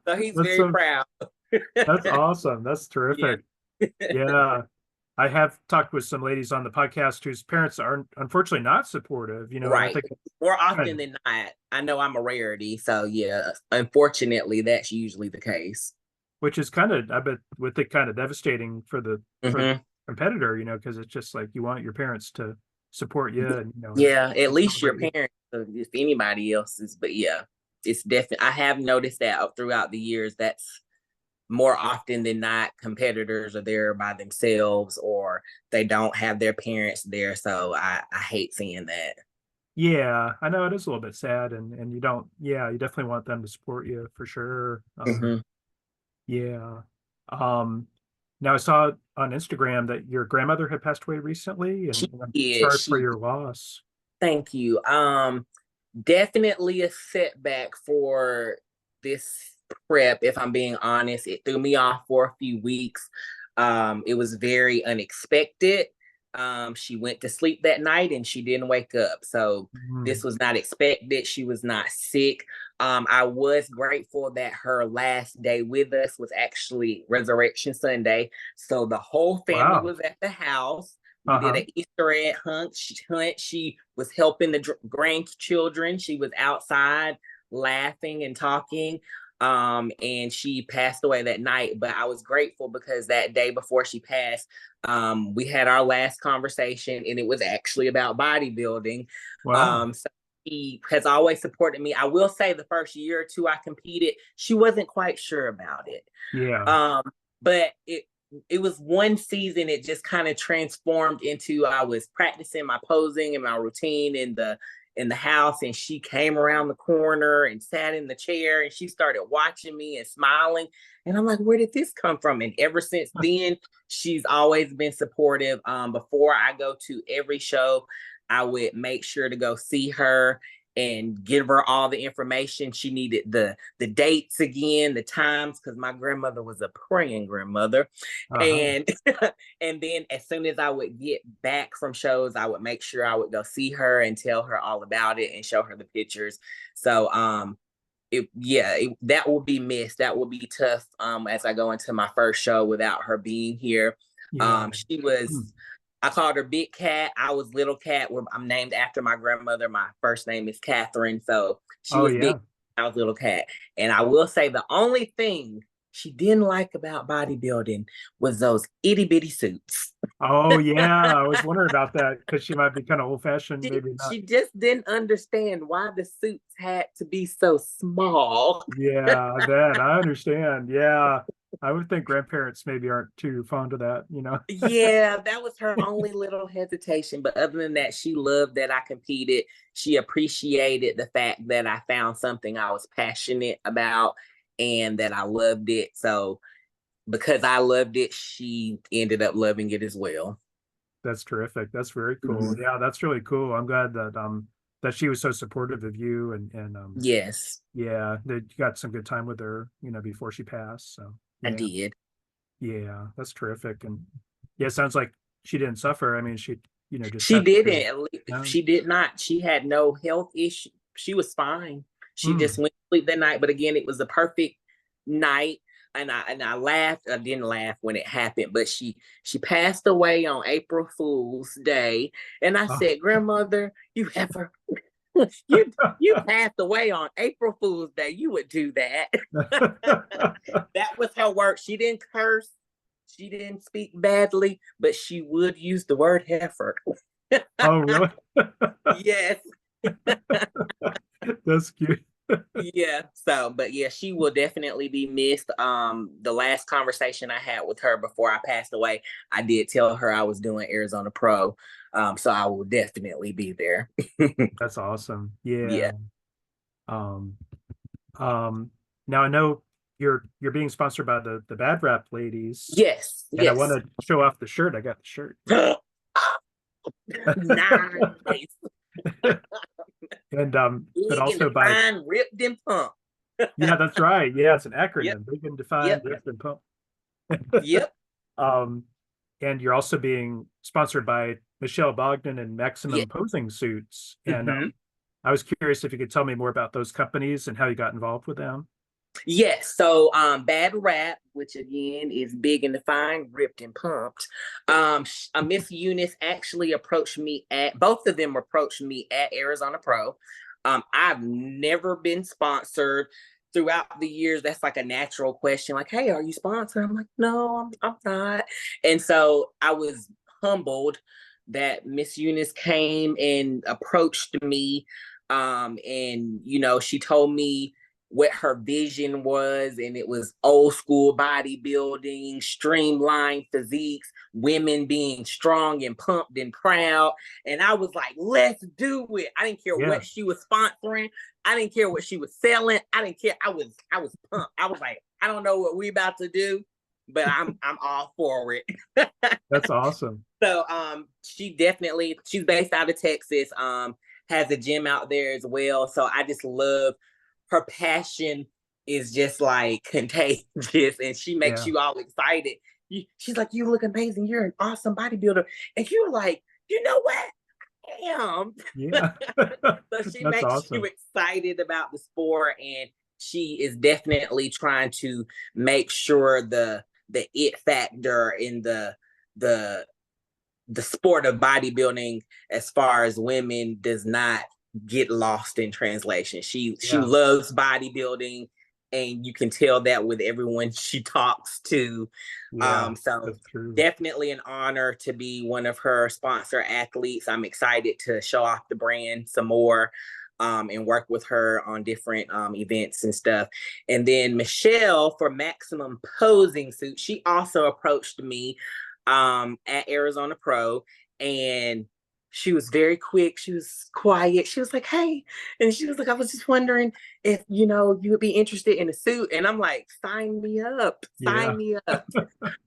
So he's that's very so proud. that's awesome. That's Yeah. terrific. Yeah. I have talked with some ladies on the podcast whose parents are unfortunately not supportive, and I Right. think More kind often of, than not, I know I'm a rarity. So yeah, unfortunately, that's usually the case. which is kind of, I bet, with it kind of devastating for the Hmm. competitor, because it's just like you want your parents to support you and Yeah, at and least your celebrate you. parents, if anybody else's. But yeah, it's definitely. I have noticed that throughout the years. That's more often than not, competitors are there by themselves, or they don't have their parents there. So I hate seeing that. Yeah, I know it is a little bit sad, and you don't, yeah, you definitely want them to support you for sure. Hmm. Yeah. Um, Now I saw on Instagram that your grandmother had passed away recently, She and I'm did. sorry for She your loss. Thank you. Definitely a setback for this prep, if I'm being honest. It threw me off for a few weeks. It was very unexpected. She went to sleep that night and she didn't wake up. So Mm. this was not expected. She was not sick. I was grateful that her last day with us was actually Resurrection Sunday. So the whole family Wow. was at the house. We did Uh-huh. an Easter egg hunt. She was helping the grandchildren. She was outside laughing and talking. And she passed away that night. But I was grateful because that day before she passed, we had our last conversation, and it was actually about bodybuilding. Wow. So she has always supported me. I will say the first year or two I competed, she wasn't quite sure about it. Yeah. Um, but it was one season, it just kind of transformed into, I was practicing my posing and my routine in the house, and she came around the corner and sat in the chair, and she started watching me and smiling, and I'm like, where did this come from? And ever since then, she's always been supportive. Before I go to every show, I would make sure to go see her and give her all the information she needed, the dates again, the times, because my grandmother was a praying grandmother. Uh-huh. And and then as soon as I would get back from shows, I would make sure I would go see her and tell her all about it and show her the pictures. So that will be missed. That will be tough as I go into my first show without her being here. Yeah. She was, I called her Big Cat. I was Little Cat. I'm named after my grandmother. My first name is Catherine. So she Oh was yeah. Big, I was Little Cat. And I will say the only thing she didn't like about bodybuilding was those itty bitty suits. Oh yeah. I was wondering about that because she might be kind of old fashioned, maybe not. She just didn't understand why the suits had to be so small. Yeah, I bet. I understand. Yeah. I would think grandparents maybe aren't too fond of that, you know. Yeah, that was her only little hesitation. But other than that, she loved that I competed. She appreciated the fact that I found something I was passionate about and that I loved it. So because I loved it, she ended up loving it as well. That's terrific. That's very cool. Mhm. Yeah, that's really cool. I'm glad that she was so supportive of you and Yes, yeah, that you got some good time with her, you know, before she passed. So I yeah. did. Yeah, that's terrific. And yeah, it sounds like she didn't suffer. I mean, she, you know, just She passed through. didn't. No. She did not. She had no health issue. She was fine. She just Mm. went to sleep that night. But again, it was a perfect night. And I laughed. I didn't laugh when it happened, but she passed away on April Fool's Day. And I Oh. said, Grandmother, you ever you passed away on April Fool's Day. You would do that. That was her word. She didn't curse. She didn't speak badly, but she would use the word heifer. Oh, really? Yes. That's cute. Yeah. So, but yeah, she will definitely be missed. The last conversation I had with her before I passed away, I did tell her I was doing Arizona Pro. So I will definitely be there. That's awesome. Yeah. Yeah. Um, now I know you're being sponsored by the BADRAP ladies, Yes. and I want Yes. to show off the shirt. I got the shirt. Nice. And but Big and also by defined, ripped and pumped. yeah, that's right. Yeah, it's an Yep. acronym, big and defined, Yep. ripped and pumped. Yep. Um, and you're also being sponsored by Michelle Bogdan and Yeah. Maximum Posing Suits. And Hmm. I was curious if you could tell me more about those companies and how you got involved with them. Yes. So BADRAP, which again is big and defined, ripped and pumped. Miss Eunice actually approached me at both of them approached me at Arizona Pro. I've never been sponsored throughout the years. That's like a natural question, like, hey, are you sponsored? I'm like, no, I'm not. And so I was humbled that Miss Eunice came and approached me. And she told me what her vision was, and it was old school bodybuilding, streamlined physiques, women being strong and pumped and proud. And I was like, let's do it. I didn't care Yeah, what she was sponsoring. I didn't care what she was selling. I didn't care. I was pumped. I was like, I don't know what we about to do, but I'm all for it. that's awesome. So she's based out of Texas, has a gym out there as well. So I just love her passion is just like contagious, and she makes Yeah, you all excited. She's like, you look amazing. You're an awesome bodybuilder. And you're like, you know what? I am. yeah. So she That's makes you awesome. excited about the sport, and she is definitely trying to make sure the it factor in the the sport of bodybuilding as far as women does not get lost in translation. She Yeah, loves bodybuilding, and you can tell that with everyone she talks to. yeah, So that's true. definitely an honor to be one of her sponsor athletes. I'm excited to show off the brand some more. and work with her on different events and stuff. And then Michelle for Maximum Posing Suit, she also approached me at Arizona Pro, and she was very quick. She was quiet. She was like, "Hey," and she was like, "I was just wondering if you would be interested in a suit." And I'm like, "Sign me up, Yeah. sign me up."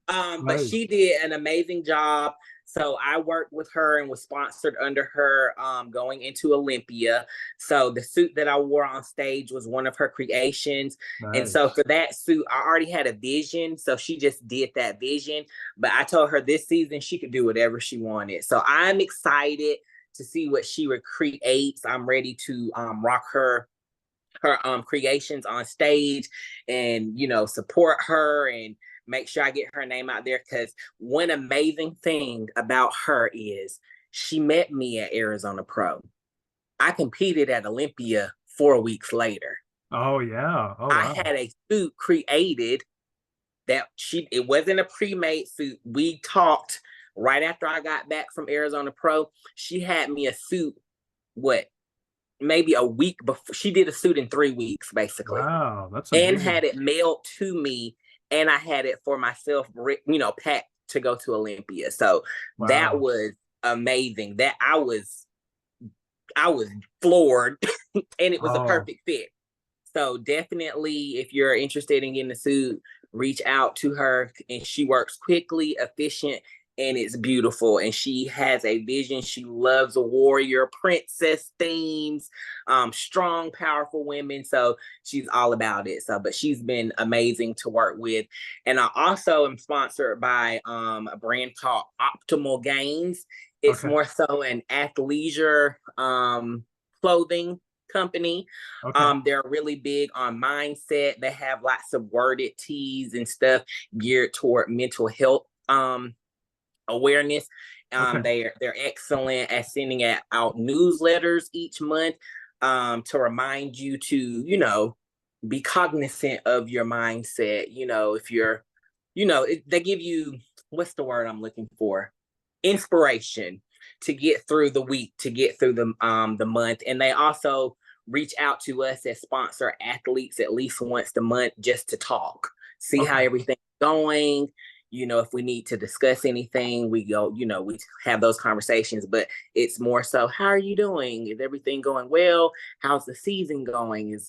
But Nice. she did an amazing job. So I worked with her and was sponsored under her going into Olympia. So the suit that I wore on stage was one of her creations. And so Nice. for that suit, I already had a vision. So she just did that vision. But I told her this season she could do whatever she wanted. So I'm excited to see what she recreates. I'm ready to rock her creations on stage and support her and make sure I get her name out there, because one amazing thing about her is she met me at Arizona Pro. I competed at Olympia 4 weeks later. Oh yeah. Oh I wow. had a suit created that it wasn't a pre-made suit. We talked right after I got back from Arizona Pro. She had me a suit, what, maybe a week before. She did a suit in 3 weeks, basically, Wow. That's and amazing. had it mailed to me, and I had it for myself, packed to go to Olympia. So that Wow. was amazing. That I was floored, and it was a Oh, perfect fit. So definitely, if you're interested in getting a suit, reach out to her. And she works quickly, efficient, and it's beautiful. And she has a vision. She loves warrior, princess themes, strong, powerful women. So she's all about it. So, but she's been amazing to work with. And I also am sponsored by a brand called Optimal Gains. It's okay. more so an athleisure clothing company. Okay. They're really big on mindset. They have lots of worded teas and stuff geared toward mental health awareness. Okay. They're excellent at sending out newsletters each month to remind you to be cognizant of your mindset. If you're they give you, what's the word I'm looking for, inspiration to get through the week, to get through the month. And they also reach out to us as sponsor athletes at least once a month just to talk, see how Okay. everything's going. If we need to discuss anything, we go, we have those conversations. But it's more so, how are you doing? Is everything going well? How's the season going?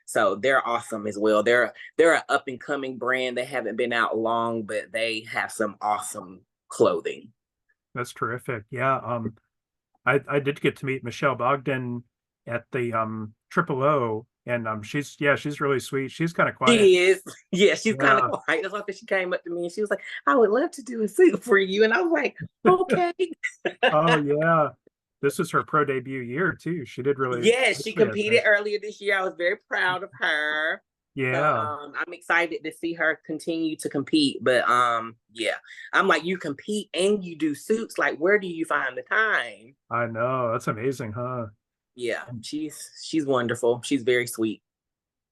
So they're awesome as well. They're an up and coming brand. They haven't been out long, but they have some awesome clothing. That's terrific. Yeah. I did get to meet Michelle Bogdan at the Triple O, and she's really sweet. She's kind of quiet. She is. Yeah, she's kind of Yeah. quiet. That's why she came up to me and she was like, "I would love to do a suit for you." And I was like, "Okay." Oh yeah. This was her pro debut year too. She did really Yes, she nicely, I competed think. earlier this year. I was very proud of her. So Yeah. I'm excited to see her continue to compete. But yeah, I'm like, you compete and you do suits. Like, where do you find the time? I know. That's amazing, huh? Yeah, she's wonderful. She's very sweet.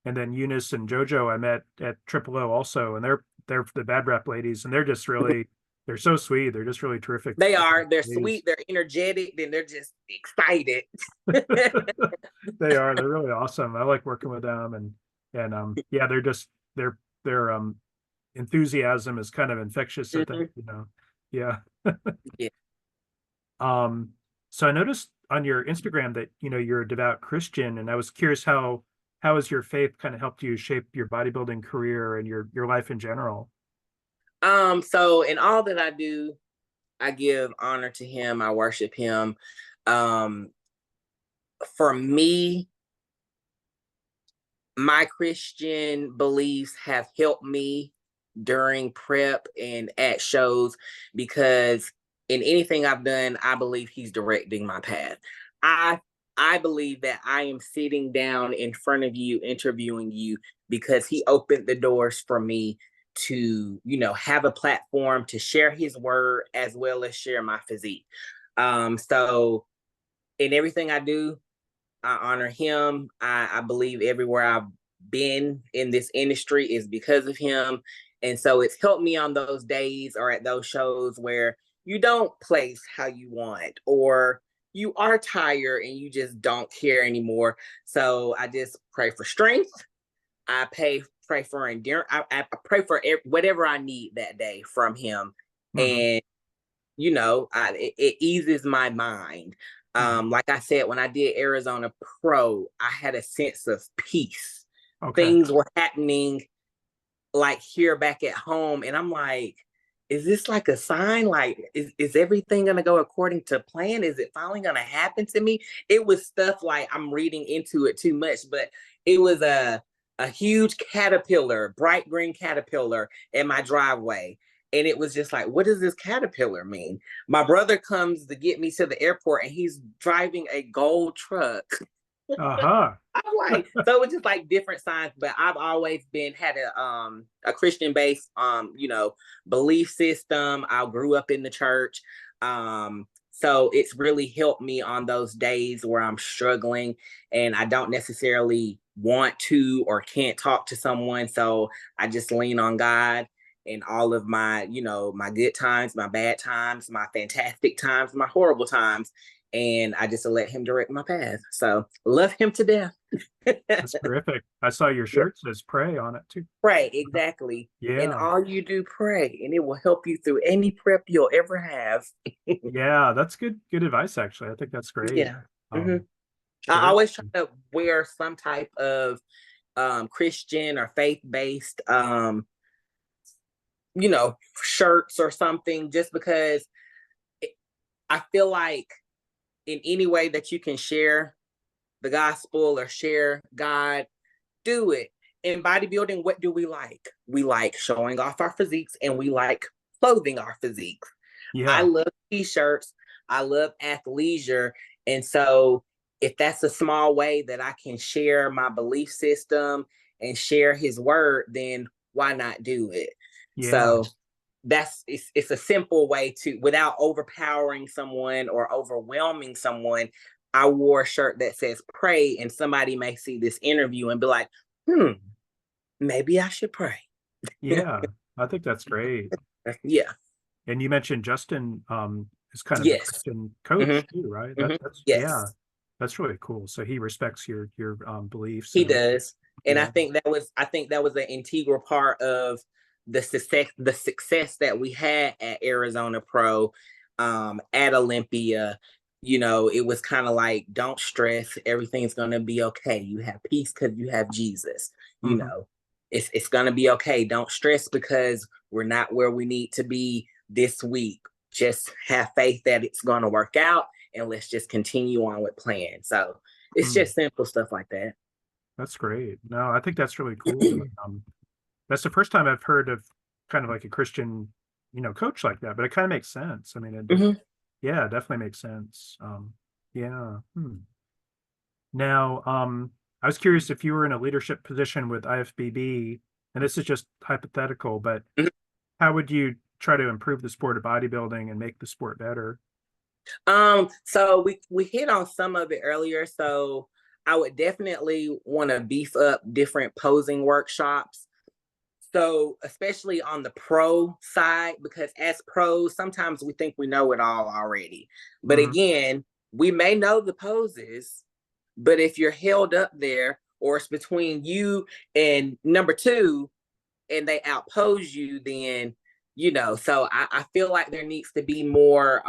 And then Eunice and JoJo I met at Triple O also, and they're the BADRAP ladies, and they're so sweet. They're just really terrific They are. They're ladies. sweet. They're energetic. Then they're just excited. They are. They're really awesome. I like working with them, and yeah, their enthusiasm is kind of infectious, I think, Mhm. Yeah. Yeah. Um, so I noticed on your Instagram that, you're a devout Christian, and I was curious how has your faith kind of helped you shape your bodybuilding career and your life in general? So in all that I do, I give honor to him. I worship him. Um, for me, my Christian beliefs have helped me during prep and at shows, because in anything I've done, I believe he's directing my path. I I believe that I am sitting down in front of you, interviewing you, because he opened the doors for me to, have a platform to share his word as well as share my physique. So in everything I do, I honor him. I believe everywhere I've been in this industry is because of him. And so it's helped me on those days or at those shows where you don't place how you want, or you are tired and you just don't care anymore. So I just pray for strength. I pray for endurance. I pray for whatever I need that day from him. Mhm. And, you know, it eases my mind. Mhm. Like I said, when I did Arizona Pro, I had a sense of peace. Okay. Things were happening like here back at home. And I'm like, is this like a sign? Like, is everything going to go according to plan? Is it finally going to happen to me? It was stuff like, I'm reading into it too much, but it was a huge caterpillar, bright green caterpillar in my driveway. And it was just like, what does this caterpillar mean? My brother comes to get me to the airport and he's driving a gold truck. Uh-huh. I'm like, so it's just like different signs, but I've always had a Christian based you know, belief system. I grew up in the church. So it's really helped me on those days where I'm struggling and I don't necessarily want to or can't talk to someone. So I just lean on God in all of my, you know, my good times, my bad times, my fantastic times, my horrible times. And I just let him direct my path. So love him to death. That's terrific. I saw your Yeah. shirt says pray on it too. Pray, exactly. And Yeah. all you do, pray, and it will help you through any prep you'll ever have. Yeah, that's good advice actually. I think that's great. Yeah. Hmm. Um, I very always try to wear some type of Christian or faith-based you know, shirts or something, just because I feel like in any way that you can share the gospel or share God, do it. In bodybuilding, what do we like? We like showing off our physiques and we like clothing our physiques. I yeah. love t-shirts. I love athleisure. And so if that's a small way that I can share my belief system and share his word, then why not do it? Yeah. So it's a simple way to, without overpowering someone or overwhelming someone. I wore a shirt that says pray, and somebody may see this interview and be like, maybe I should pray. Yeah. I think that's great. Yeah. And you mentioned Justin is kind of a Yes. Christian Hmm. coach too, right? Hmm. That's yeah, Yes, that's really cool. So he respects your beliefs he and does. And yeah. I think that was an integral part of the success that we had at Arizona Pro, at Olympia. You know, it was kind of like, don't stress, everything's gonna be okay. You have peace because you have Jesus. You Hmm. know, it's gonna be okay. Don't stress because we're not where we need to be this week. Just have faith that it's gonna work out, and let's just continue on with plan. So it's Mm, just simple stuff like that. that's great. No, I think that's really cool. That's the first time I've heard of kind of like a Christian, coach like that, but it kind of makes sense. I mean, Hmm. yeah, it definitely makes sense. Yeah. Now, I was curious if you were in a leadership position with IFBB, and this is just hypothetical, but how would you try to improve the sport of bodybuilding and make the sport better? So we hit on some of it earlier. So I would definitely want to beef up different posing workshops. So especially on the pro side, because as pros, sometimes we think we know it all already. But Hmm. again, we may know the poses, but if you're held up there or it's between you and number two and they outpose you, then so I feel like there needs to be more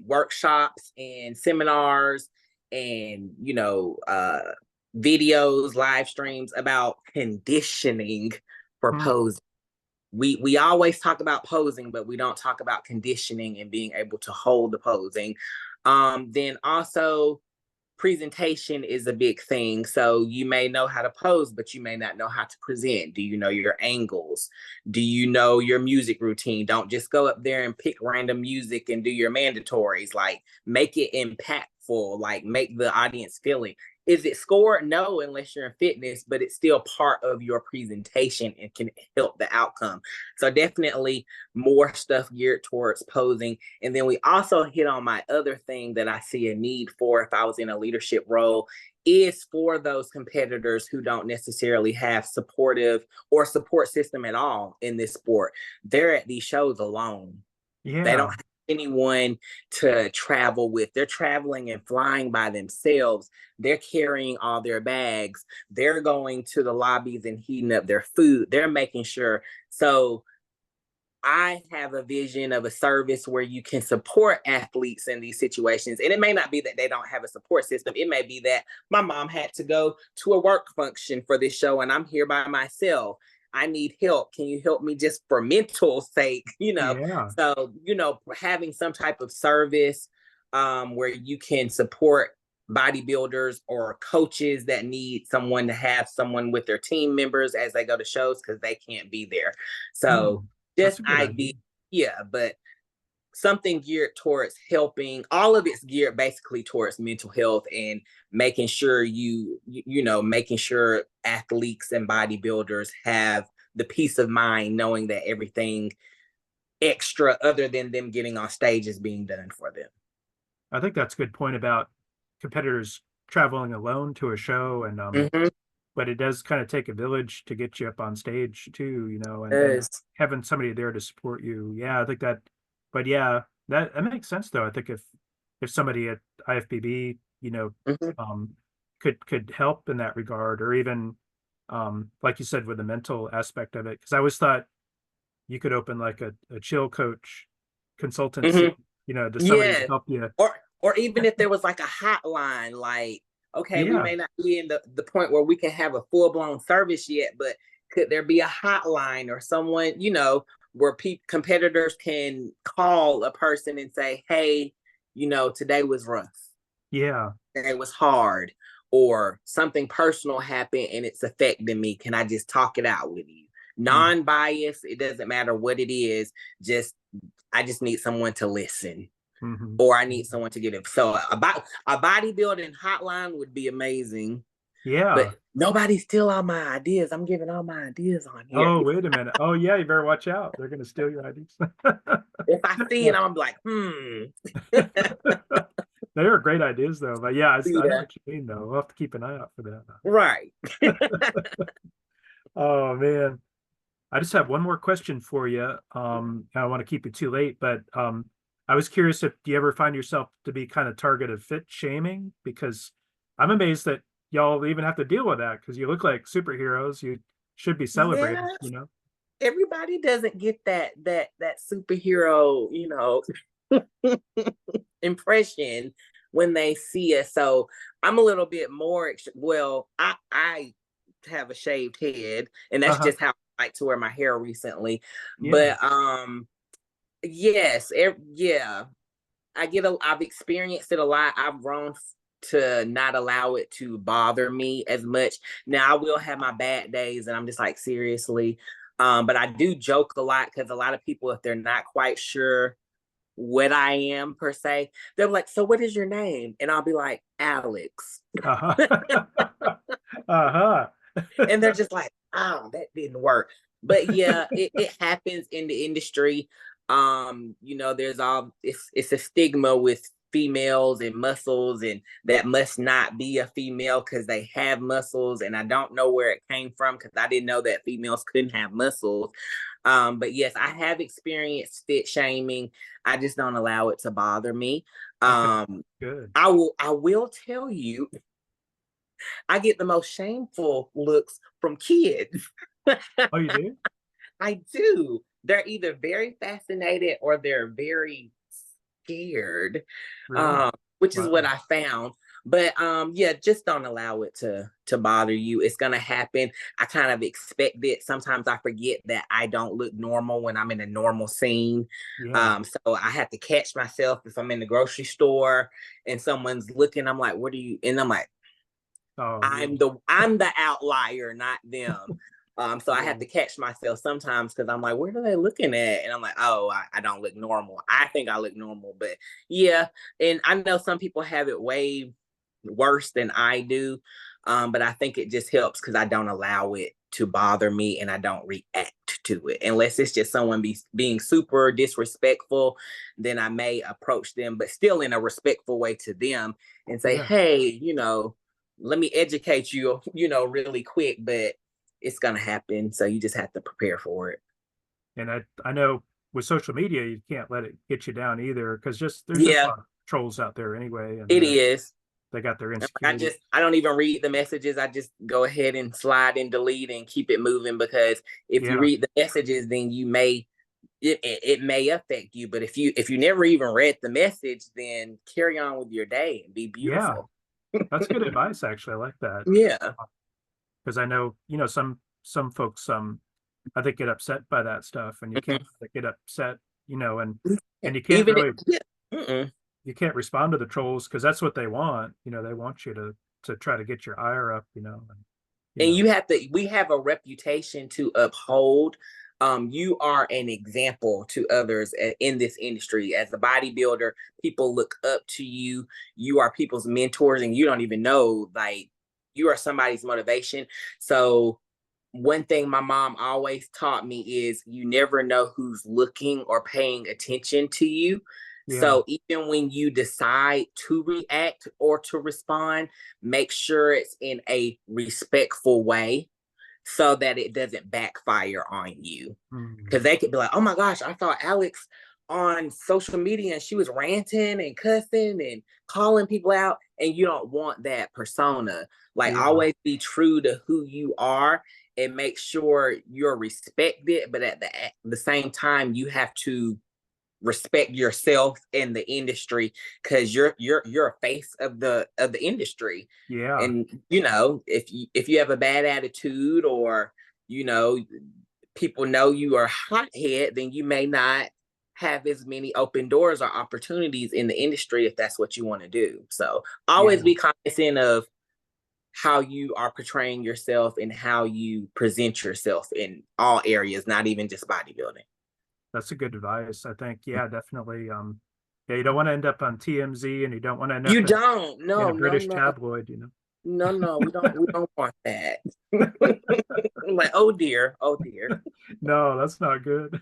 workshops and seminars and videos, live streams about conditioning for posing. We always talk about posing, but we don't talk about conditioning and being able to hold the posing. Then also presentation is a big thing. So you may know how to pose, but you may not know how to present. Do you know your angles? Do you know your music routine? Don't just go up there and pick random music and do your mandatories. Like, make it impactful, like make the audience feel it. Is it scored? No, unless you're in fitness, but it's still part of your presentation and can help the outcome. So definitely more stuff geared towards posing. And then we also hit on my other thing that I see a need for if I was in a leadership role, is for those competitors who don't necessarily have supportive or support system at all in this sport. They're at these shows alone. They don't Yeah. have anyone to travel with. They're traveling and flying by themselves. They're carrying all their bags. They're going to the lobbies and heating up their food. They're making sure. So I have a vision of a service where you can support athletes in these situations. And it may not be that they don't have a support system. It may be that my mom had to go to a work function for this show and I'm here by myself. I need help. Can you help me just for mental sake? Yeah. So, having some type of service where you can support bodybuilders or coaches that need someone to have someone with their team members as they go to shows because they can't be there. So, That's just a good idea. but something geared towards helping. All of it's geared basically towards mental health and making sure making sure athletes and bodybuilders have the peace of mind knowing that everything extra other than them getting on stage is being done for them. I think that's a good point about competitors traveling alone to a show, and but it does kind of take a village to get you up on stage too, and having somebody there to support you. Yeah, I think that, but yeah, that makes sense though. I think if somebody at IFBB, could help in that regard, or even like you said, with the mental aspect of it, because I always thought you could open like a chill coach consultancy, to somebody to help you. Or even if there was like a hotline, like, okay, we Yeah. may not be in the point where we can have a full-blown service yet, but could there be a hotline or someone, where competitors can call a person and say, hey, today was rough. Yeah. It was hard, or something personal happened and it's affecting me. Can I just talk it out with you? Non-biased, it doesn't matter what it is. I just need someone to listen. Or I need someone to get it. So a bodybuilding hotline would be amazing. Yeah. But nobody's steal all my ideas. I'm giving all my ideas on here. Oh, wait a minute. Oh, yeah, you better watch out. They're going to steal your ideas. If I see it, I'm like, They are great ideas, though. But yeah, I know what you mean, though. We'll have to keep an eye out for that. Right. Oh, man. I just have one more question for you. I don't want to keep it too late, but I was curious if you ever find yourself to be kind of target of fit shaming, because I'm amazed that y'all even have to deal with that, because you look like superheroes. You should be celebrated, Everybody doesn't get that superhero, impression when they see us. So I'm a little bit more, I have a shaved head, and that's just how I like to wear my hair recently. Yeah. But yes, I've experienced it a lot. I've grown to not allow it to bother me as much. Now I will have my bad days and I'm just like, seriously. But I do joke a lot, because a lot of people, if they're not quite sure what I am per se, they're like, so what is your name? And I'll be like, Alex. And they're just like, oh, that didn't work. But yeah, it happens in the industry. There's it's a stigma with females and muscles, and that must not be a female because they have muscles. And I don't know where it came from, because I didn't know that females couldn't have muscles. But yes, I have experienced fit shaming. I just don't allow it to bother me. Good. I will tell you, I get the most shameful looks from kids. Oh, you do? I do. They're either very fascinated or they're very scared, Really? which is what I found. But yeah, just don't allow it to bother you. It's gonna happen. I kind of expect it. Sometimes I forget that I don't look normal when I'm in a normal scene. Yeah. So I have to catch myself if I'm in the grocery store and someone's looking. I'm like, what are you? And I'm like, I'm the outlier, not them. So I have to catch myself sometimes, because I'm like, what are they looking at? And I'm like, oh, I don't look normal. I think I look normal, but yeah. And I know some people have it way worse than I do. But I think it just helps because I don't allow it to bother me and I don't react to it. Unless it's just someone being super disrespectful, then I may approach them, but still in a respectful way to them, and say, hey, let me educate you, really quick, but it's going to happen. So you just have to prepare for it. And I know with social media, you can't let it get you down either, because there's just a Yeah, lot of trolls out there anyway, and it is. they got their I insecurity. just, I don't even read the messages. I just go ahead and slide and delete and keep it moving, because if you Yeah, read the messages, then you may, it may affect you. But if you never even read the message, then carry on with your day and be yeah, beautiful. that's good advice. Actually, I like that, Yeah. because I know, some folks I think get upset by that stuff, and you can't Mhm. get upset, and you can't Even really yeah. Mm-mm. you can't respond to the trolls, because that's what they want. They want you to try to get your ire up, and you And know you have to, we have a reputation to uphold. You are an example to others in this industry. As a bodybuilder, people look up to you. You are people's mentors, and you don't even know, like, you are somebody's motivation. So one thing my mom always taught me is you never know who's looking or paying attention to you. yeah, So even when you decide to react or to respond, make sure it's in a respectful way so that it doesn't backfire on you. mm, Because they could be like, oh my gosh, I saw Alex on social media and she was ranting and cussing and calling people out. And you don't want that persona. Like, yeah, always be true to who you are and make sure you're respected. But at the same time, you have to respect yourself in the industry, because you're a face of the industry. yeah, And if you have a bad attitude, or you know people know you are a hothead, then you may not have as many open doors or opportunities in the industry if that's what you want to do. So always yeah. be cognizant of how you are portraying yourself and how you present yourself in all areas, not even just bodybuilding. That's a good advice. I think, yeah, definitely. Yeah, you don't want to end up on TMZ, and you don't want to end You up don't. in No, a no, British no. tabloid. No, no, we don't want that. I'm like, oh dear, oh dear. No, that's not good.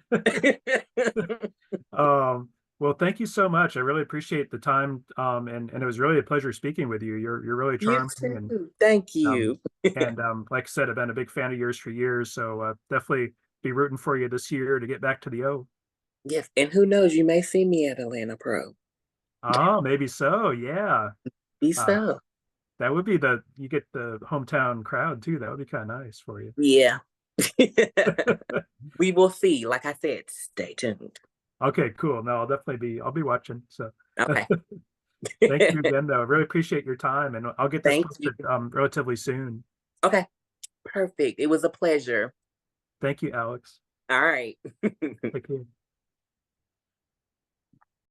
Um, well, thank you so much. I really appreciate the time. And it was really a pleasure speaking with you. You're really You charming, too. Thank um, you. like I said, I've been a big fan of yours for years. So definitely be rooting for you this year to get back to the O. Yes, and who knows, you may see me at Atlanta Pro. Oh, maybe so. Yeah. Be Uh, so. that would be you get the hometown crowd too. That would be kind of nice for you. Yeah. We will see. Like I said, stay tuned. Okay, cool. No, I'll be watching. So Okay. thank you again, though. I really appreciate your time, and I'll get this Thank you. posted relatively soon. Okay. Perfect. It was a pleasure. Thank you, Alex. All right. Take care.